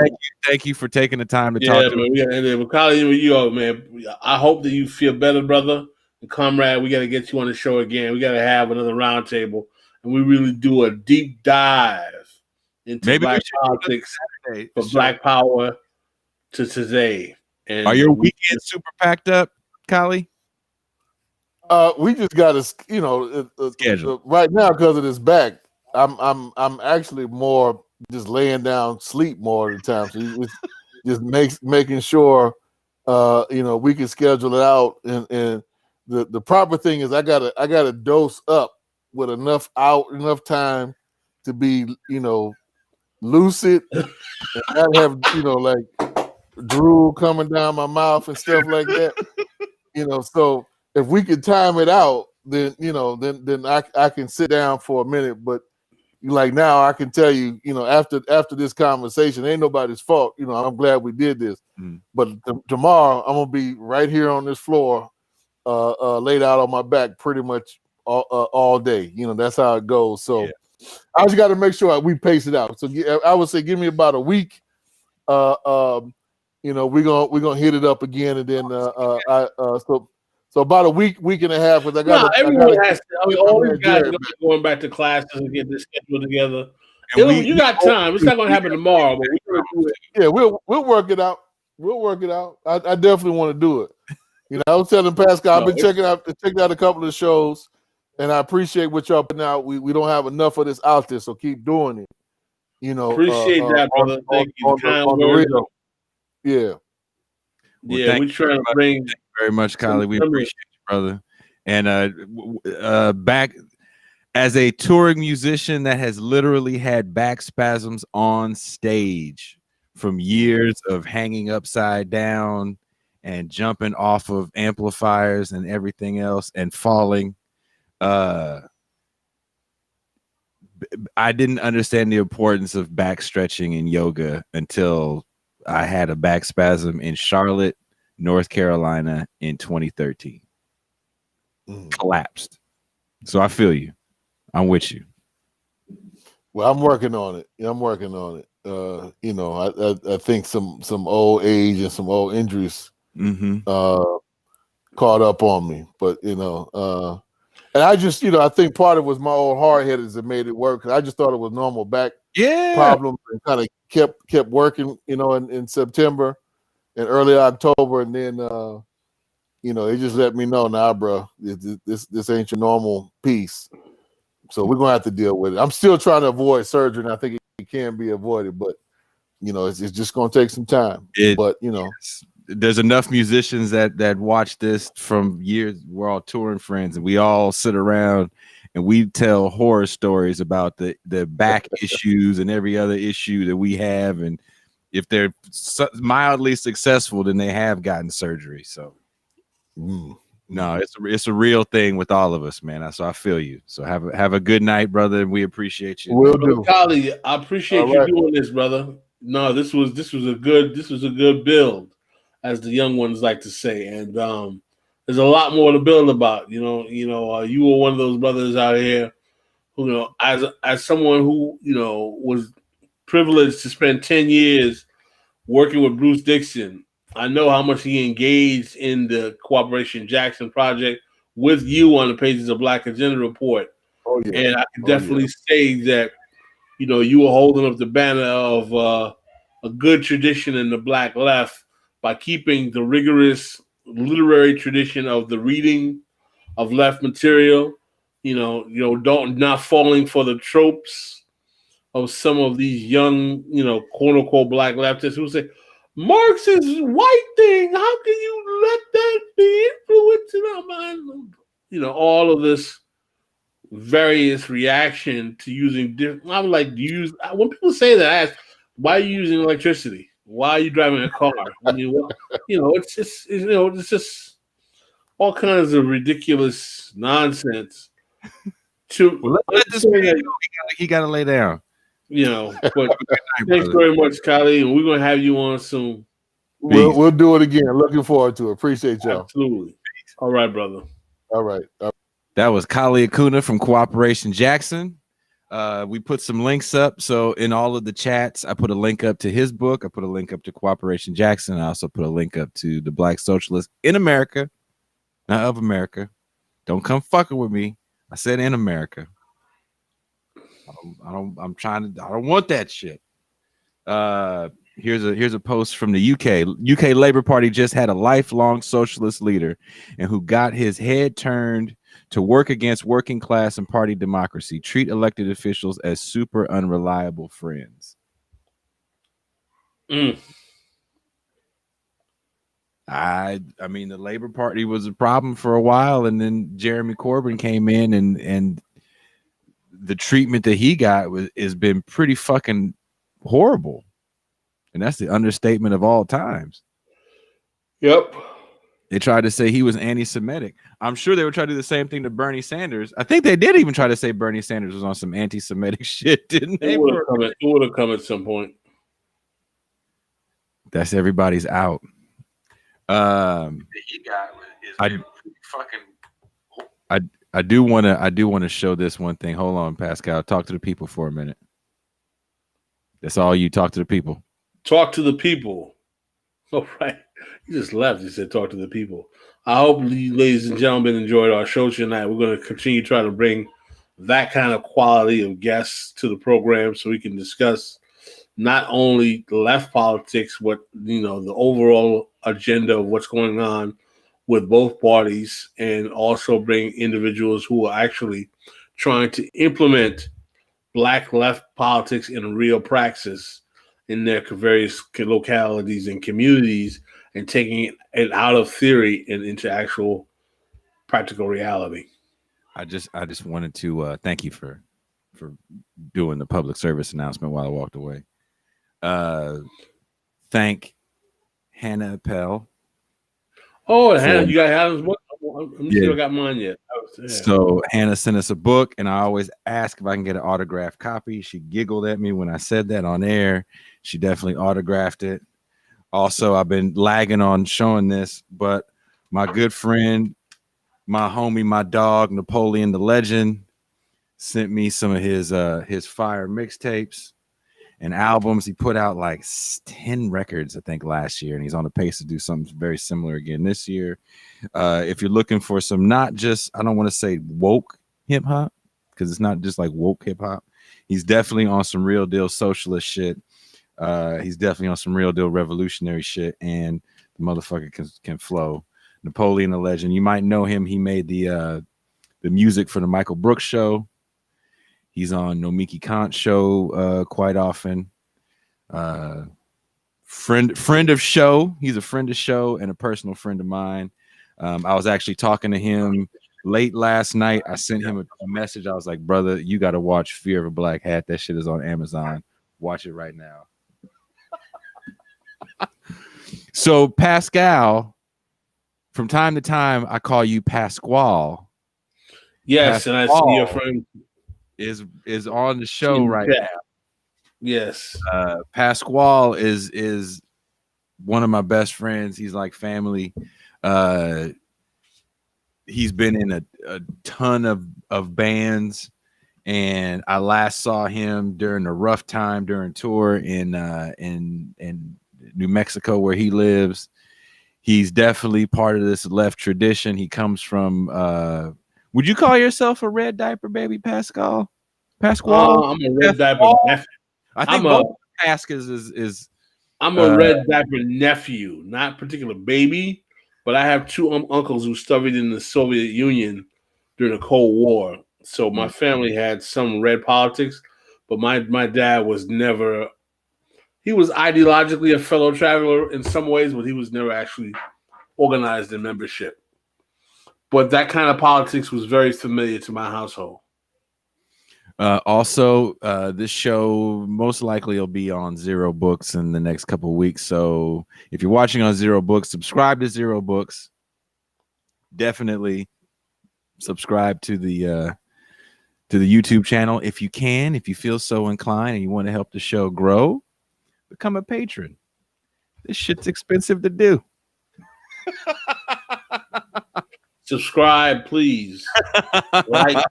thank you for taking the time to talk to me. Yeah, Kali, you, man. I hope that you feel better, brother. And comrade, we got to get you on the show again. We got to have another roundtable, and we really do a deep dive into black politics from Black Power to today. And are your weekends super packed up, Kali? We just got to, schedule right now because of this back. I'm actually more just laying down sleep more of the time. So just making sure we can schedule it out, and the proper thing is I gotta dose up with enough time to be lucid and not have like drool coming down my mouth and stuff like that. So if we could time it out, then then I can sit down for a minute. But like now, I can tell you, after this conversation, ain't nobody's fault. I'm glad we did this. But tomorrow, I'm gonna be right here on this floor, laid out on my back, pretty much all day. That's how it goes. So I just got to make sure we pace it out. So I would say, give me about a week. We're gonna hit it up again, and then so about a week and a half. Because everyone has to. All these guys are going back to classes and get this schedule together. You got time. It's not going to happen tomorrow, but we're going to do it. Yeah, we'll work it out. I definitely want to do it. I was telling Pascal, I've been checking out a couple of shows, and I appreciate what y'all putting out. We don't have enough of this out there, so keep doing it. Appreciate that, brother. Thank you. On the radio. Yeah. Yeah, we try to bring. Thank you very much, Kali. We appreciate you, brother. And back as a touring musician that has literally had back spasms on stage from years of hanging upside down and jumping off of amplifiers and everything else and falling. I didn't understand the importance of back stretching in yoga until I had a back spasm in Charlotte, North Carolina in 2013. Collapsed. So I feel you. I'm with you. Well, I'm working on it. I think some old age and some old injuries caught up on me. But and I just I think part of it was my old hard headedness that made it work. Cause I just thought it was normal back problems, and kind of kept working, in September and early October, and then it just let me know, nah, bro, this ain't your normal piece. So we're gonna have to deal with it. I'm still trying to avoid surgery, and I think it can be avoided, but it's just gonna take some time. There's enough musicians that watch this from years. We're all touring friends, and we all sit around and we tell horror stories about the back issues and every other issue that we have. And if they're mildly successful, then they have gotten surgery. So no, it's a real thing with all of us, man. So I feel you. So have a good night, brother, and we appreciate you. Will do. Kali, I appreciate you doing this, brother. No, this was a good build, as the young ones like to say. And there's a lot more to build about. You were one of those brothers out here who, as someone who, was privileged to spend 10 years working with Bruce Dixon. I know how much he engaged in the Cooperation Jackson project with you on the pages of Black Agenda Report. Oh, yeah. And I can definitely say that, you were holding up the banner of a good tradition in the Black left by keeping the rigorous literary tradition of the reading of left material, not falling for the tropes of some of these young, quote unquote Black leftists who say, Marx is white thing. How can you let that be influencing our mind? All of this various reaction to using different. I would like to use when people say that. I ask, why are you using electricity? Why are you driving a car? It's just all kinds of ridiculous nonsense. Let this man go. He got to lay down. you know. But thanks very much, Kali, and we're gonna have you on soon. We'll do it again. Looking forward to it. Appreciate y'all. Absolutely. All right, brother. All right. That was Kali Akuno from Cooperation Jackson. We put some links up. So in all of the chats, I put a link up to his book. I put a link up to Cooperation Jackson. I also put a link up to the Black Socialist in America, not of America. Don't come fucking with me. I said in America. I don't want that shit. Here's a post from the UK. UK Labour Party just had a lifelong socialist leader and who got his head turned to work against working class and party democracy, treat elected officials as super unreliable friends. I mean, the Labour Party was a problem for a while, and then Jeremy Corbyn came in, and the treatment that he got has been pretty fucking horrible. And that's the understatement of all times. Yep. They tried to say he was anti-Semitic. I'm sure they would try to do the same thing to Bernie Sanders. I think they did even try to say Bernie Sanders was on some anti-Semitic shit, didn't they? It would have come at some point. That's everybody's out. I do want to show this one thing. Hold on, Pascal. Talk to the people for a minute. That's all you. Talk to the people. Talk to the people. All right. He just left. He said, talk to the people. I hope you, ladies and gentlemen, enjoyed our show tonight. We're going to continue to try to bring that kind of quality of guests to the program so we can discuss not only the left politics, but, the overall agenda of what's going on with both parties, and also bring individuals who are actually trying to implement black left politics in real praxis in their various localities and communities, and taking it out of theory and into actual practical reality. I just wanted to thank you for doing the public service announcement while I walked away. Thank Hannah Appel. Oh, Hannah, you got Hannah's book? I still got mine yet. So Hannah sent us a book, and I always ask if I can get an autographed copy. She giggled at me when I said that on air. She definitely autographed it. Also, I've been lagging on showing this, but my good friend, my homie, my dog, Napoleon the Legend, sent me some of his fire mixtapes and albums. He put out like 10 records, I think, last year, and he's on the pace to do something very similar again this year. If you're looking for some, not just, I don't want to say woke hip hop, because it's not just like woke hip hop. He's definitely on some real deal socialist shit. He's definitely on some real deal revolutionary shit, and the motherfucker can flow. Napoleon the Legend, you might know him. He made the music for the Michael Brooks show. He's on Nomiki Kant's show quite often. Friend of show. He's a friend of show and a personal friend of mine. I was actually talking to him late last night. I sent him a message. I was like, brother, you got to watch Fear of a Black Hat. That shit is on Amazon. Watch it right now. So Pascal, from time to time, I call you Pasquale. Yes, Pasquale, and I see your friend is on the show right now. Yes. Pasquale is one of my best friends. He's like family. He's been in a ton of bands, and I last saw him during a rough time during tour in New Mexico, where he lives. He's definitely part of this left tradition. He comes from would you call yourself a red diaper baby, Pasquale? I'm a red diaper nephew. I think both Pascas is I'm a red diaper nephew, not particular baby, but I have two uncles who studied in the Soviet Union during the Cold War. So my family had some red politics, but my dad was never. He was ideologically a fellow traveler in some ways, but he was never actually organized in membership. But that kind of politics was very familiar to my household. Also, this show most likely will be on Zero Books in the next couple of weeks. So if you're watching on Zero Books, subscribe to Zero Books. Definitely subscribe to the to the YouTube channel. If you can, if you feel so inclined and you want to help the show grow, become a patron. This shit's expensive to do. Subscribe, please. Like,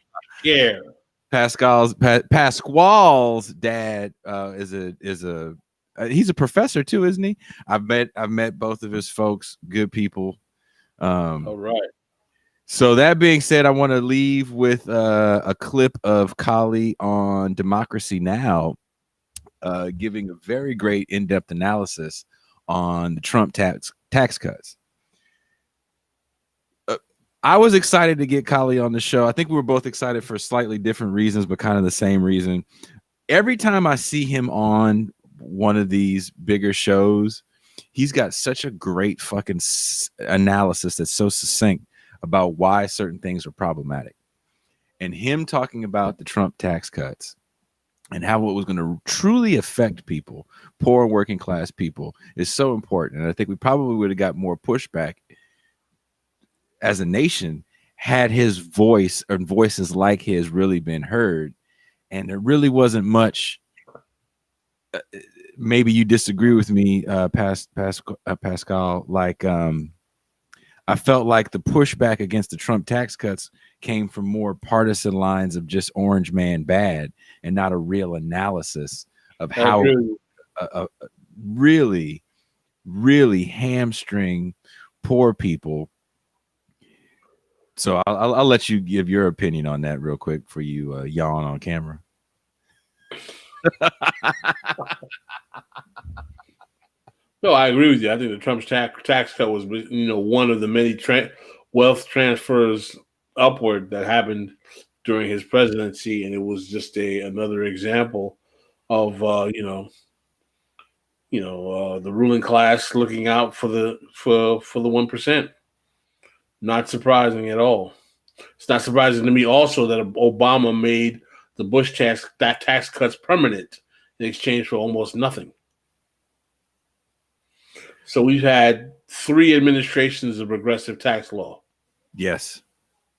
share. Pasquale's dad is a he's a professor too, isn't he? I've met both of his folks, good people. All right. So that being said, I want to leave with a clip of Kali on Democracy Now, giving a very great in-depth analysis on the Trump tax cuts. I was excited to get Kali on the show. I think we were both excited for slightly different reasons, but kind of the same reason. Every time I see him on one of these bigger shows, he's got such a great fucking analysis that's so succinct about why certain things are problematic. And him talking about the Trump tax cuts and how it was going to truly affect people, poor working class people, is so important. And I think we probably would have got more pushback as a nation had his voice or voices like his really been heard. And there really wasn't much. Maybe you disagree with me, Pascal. Like, I felt like the pushback against the Trump tax cuts came from more partisan lines of just orange man bad and not a real analysis of how really, really hamstring poor people. So I'll let you give your opinion on that real quick for you yawn on camera. No, I agree with you. I think the Trump's tax cut was, one of the many wealth transfers upward that happened during his presidency, and it was just another example of the ruling class looking out for the 1%. Not surprising at all. It's not surprising to me also that Obama made the Bush tax cuts permanent in exchange for almost nothing. So we've had 3 administrations of regressive tax law. Yes.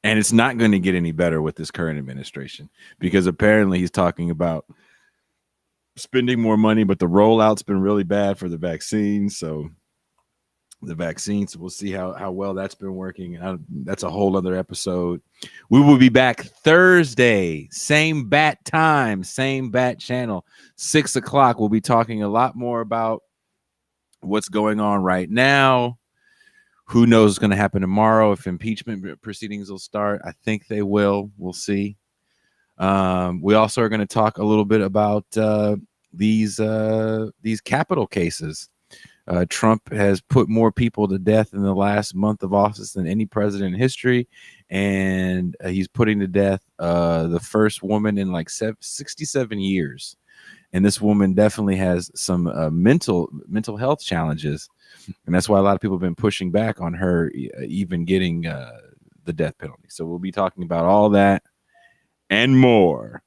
And it's not going to get any better with this current administration because apparently he's talking about spending more money, but the rollout's been really bad for the vaccines. So the vaccines, we'll see how well that's been working. That's a whole other episode. We will be back Thursday, same bat time, same bat channel, 6 o'clock. We'll be talking a lot more about what's going on right now. Who knows what's going to happen tomorrow, if impeachment proceedings will start. I think they will. We'll see. We also are going to talk a little bit about these capital cases. Trump has put more people to death in the last month of office than any president in history, and he's putting to death the first woman in like 67 years. And this woman definitely has some mental health challenges, and that's why a lot of people have been pushing back on her even getting the death penalty. So we'll be talking about all that and more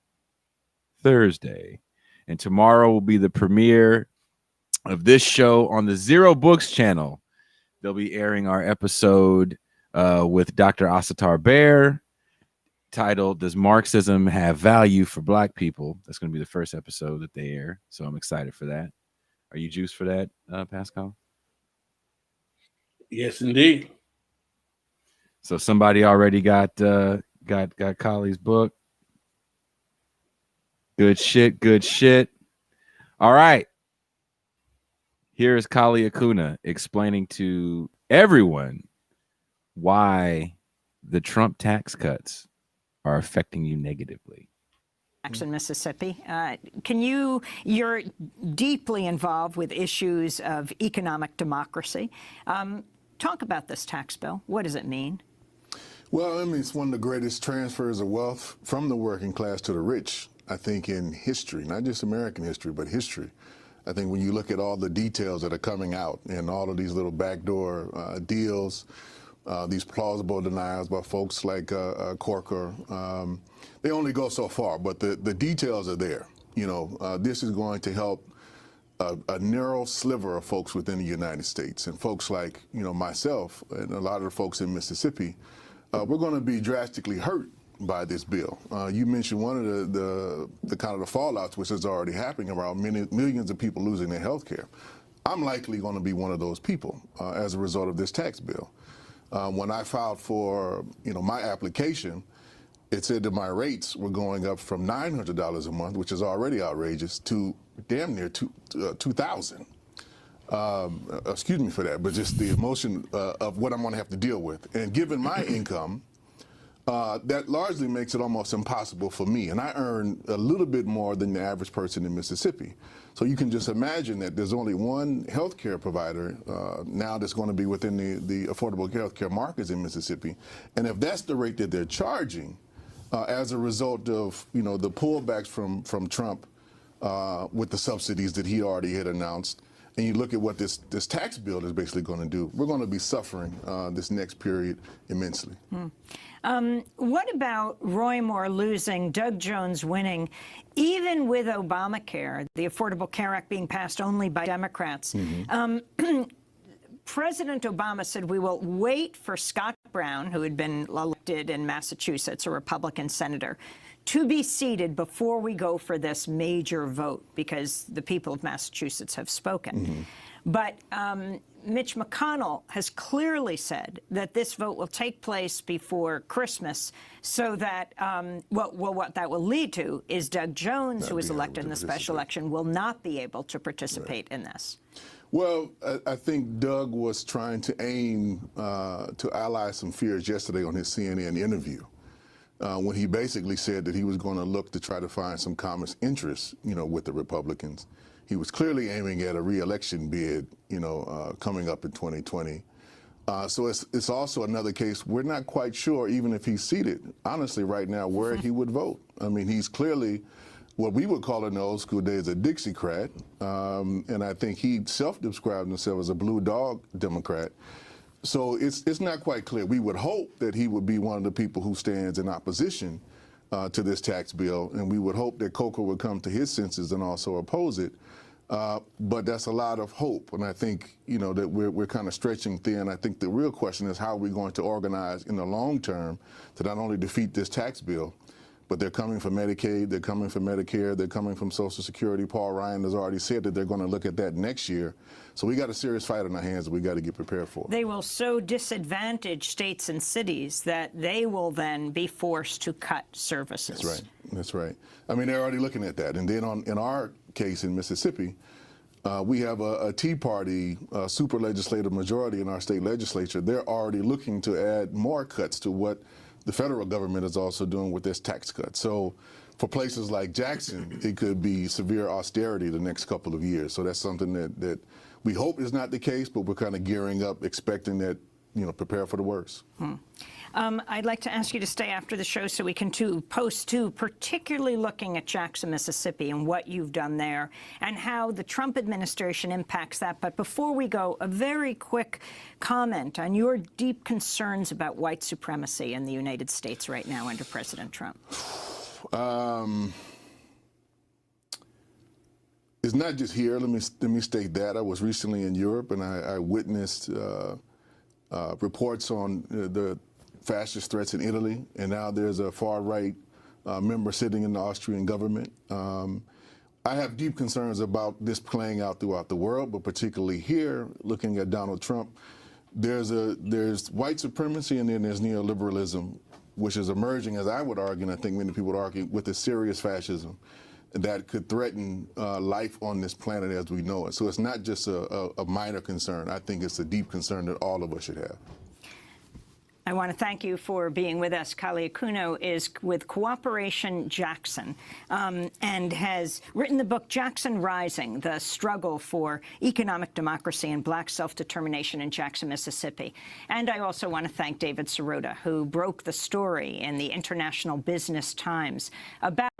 Thursday, and tomorrow will be the premiere of this show on the Zero Books channel. They'll be airing our episode with Dr. Asatar Bear, titled "Does Marxism Have Value for Black People?" That's going to be the first episode that they air, so I'm excited for that. Are you juiced for that, Pascal? Yes, indeed. So somebody already got Kali's book. Good shit. All right. Here is Kali Akuno explaining to everyone why the Trump tax cuts are affecting you negatively. Jackson, Mississippi. You're deeply involved with issues of economic democracy. Talk about this tax bill. What does it mean? Well, I mean, it's one of the greatest transfers of wealth from the working class to the rich, I think, in history, not just American history, but history. I think when you look at all the details that are coming out and all of these little backdoor deals, these plausible denials by folks like Corker, they only go so far, but the details are there. This is going to help a narrow sliver of folks within the United States, and folks like myself and a lot of the folks in Mississippi. We're going to be drastically hurt by this bill. You mentioned one of the kind of the fallouts, which is already happening around millions of people losing their health care. I'm likely going to be one of those people as a result of this tax bill. When I filed for, my application, it said that my rates were going up from $900 a month, which is already outrageous, to damn near $2,000. Excuse me for that, but just the emotion of what I'm going to have to deal with. And given my income, that largely makes it almost impossible for me. And I earn a little bit more than the average person in Mississippi. So you can just imagine that there's only one healthcare provider now that's going to be within the affordable healthcare markets in Mississippi. And if that's the rate that they're charging as a result of, the pullbacks from Trump with the subsidies that he already had announced, and you look at what this tax bill is basically going to do, we're going to be suffering this next period immensely. What about Roy Moore losing, Doug Jones winning, even with Obamacare, the Affordable Care Act being passed only by Democrats? President Obama said we will wait for Scott Brown, who had been elected in Massachusetts, a Republican senator, to be seated before we go for this major vote, because the people of Massachusetts have spoken. But Mitch McConnell has clearly said that this vote will take place before Christmas, so that what that will lead to is Doug Jones, who was elected in the special election, will not be able to participate in this. Well, I think Doug was trying to aim to allay some fears yesterday on his CNN interview, when he basically said that he was going to look to try to find some common interests, with the Republicans. He was clearly aiming at a re-election bid, coming up in 2020. So it's also another case we're not quite sure, even if he's seated, honestly, right now, where he would vote. I mean, he's clearly what we would call in the old school days a Dixiecrat, and I think he self-described himself as a blue dog Democrat. So it's not quite clear. We would hope that he would be one of the people who stands in opposition to this tax bill, and we would hope that Coker would come to his senses and also oppose it. But that's a lot of hope, and I think that we're kind of stretching thin. I think the real question is how are we going to organize in the long term to not only defeat this tax bill, but they're coming from Medicaid, they're coming from Medicare, they're coming from Social Security. Paul Ryan has already said that they're going to look at that next year. So we got a serious fight on our hands that we got to get prepared for. They will so disadvantage states and cities that they will then be forced to cut services. That's right. That's right. I mean, they're already looking at that. And then in our case in Mississippi, we have a Tea Party super legislative majority in our state legislature. They're already looking to add more cuts to what the federal government is also doing with this tax cut. So for places like Jackson, it could be severe austerity the next couple of years. So that's something that we hope is not the case, but we're kind of gearing up, expecting that, prepare for the worst. I'd like to ask you to stay after the show so we can post to, particularly looking at Jackson, Mississippi, and what you've done there and how the Trump administration impacts that. But before we go, a very quick comment on your deep concerns about white supremacy in the United States right now under President Trump. It's not just here. Let me state that. I was recently in Europe, and I witnessed reports on the fascist threats in Italy, and now there's a far-right member sitting in the Austrian government. I have deep concerns about this playing out throughout the world, but particularly here, looking at Donald Trump, there's white supremacy, and then there's neoliberalism, which is emerging, as I would argue, and I think many people would argue, with a serious fascism that could threaten life on this planet as we know it. So it's not just a minor concern. I think it's a deep concern that all of us should have. I want to thank you for being with us. Kali Akuno is with Cooperation Jackson and has written the book Jackson Rising, The Struggle for Economic Democracy and Black Self-Determination in Jackson, Mississippi. And I also want to thank David Sirota, who broke the story in the International Business Times about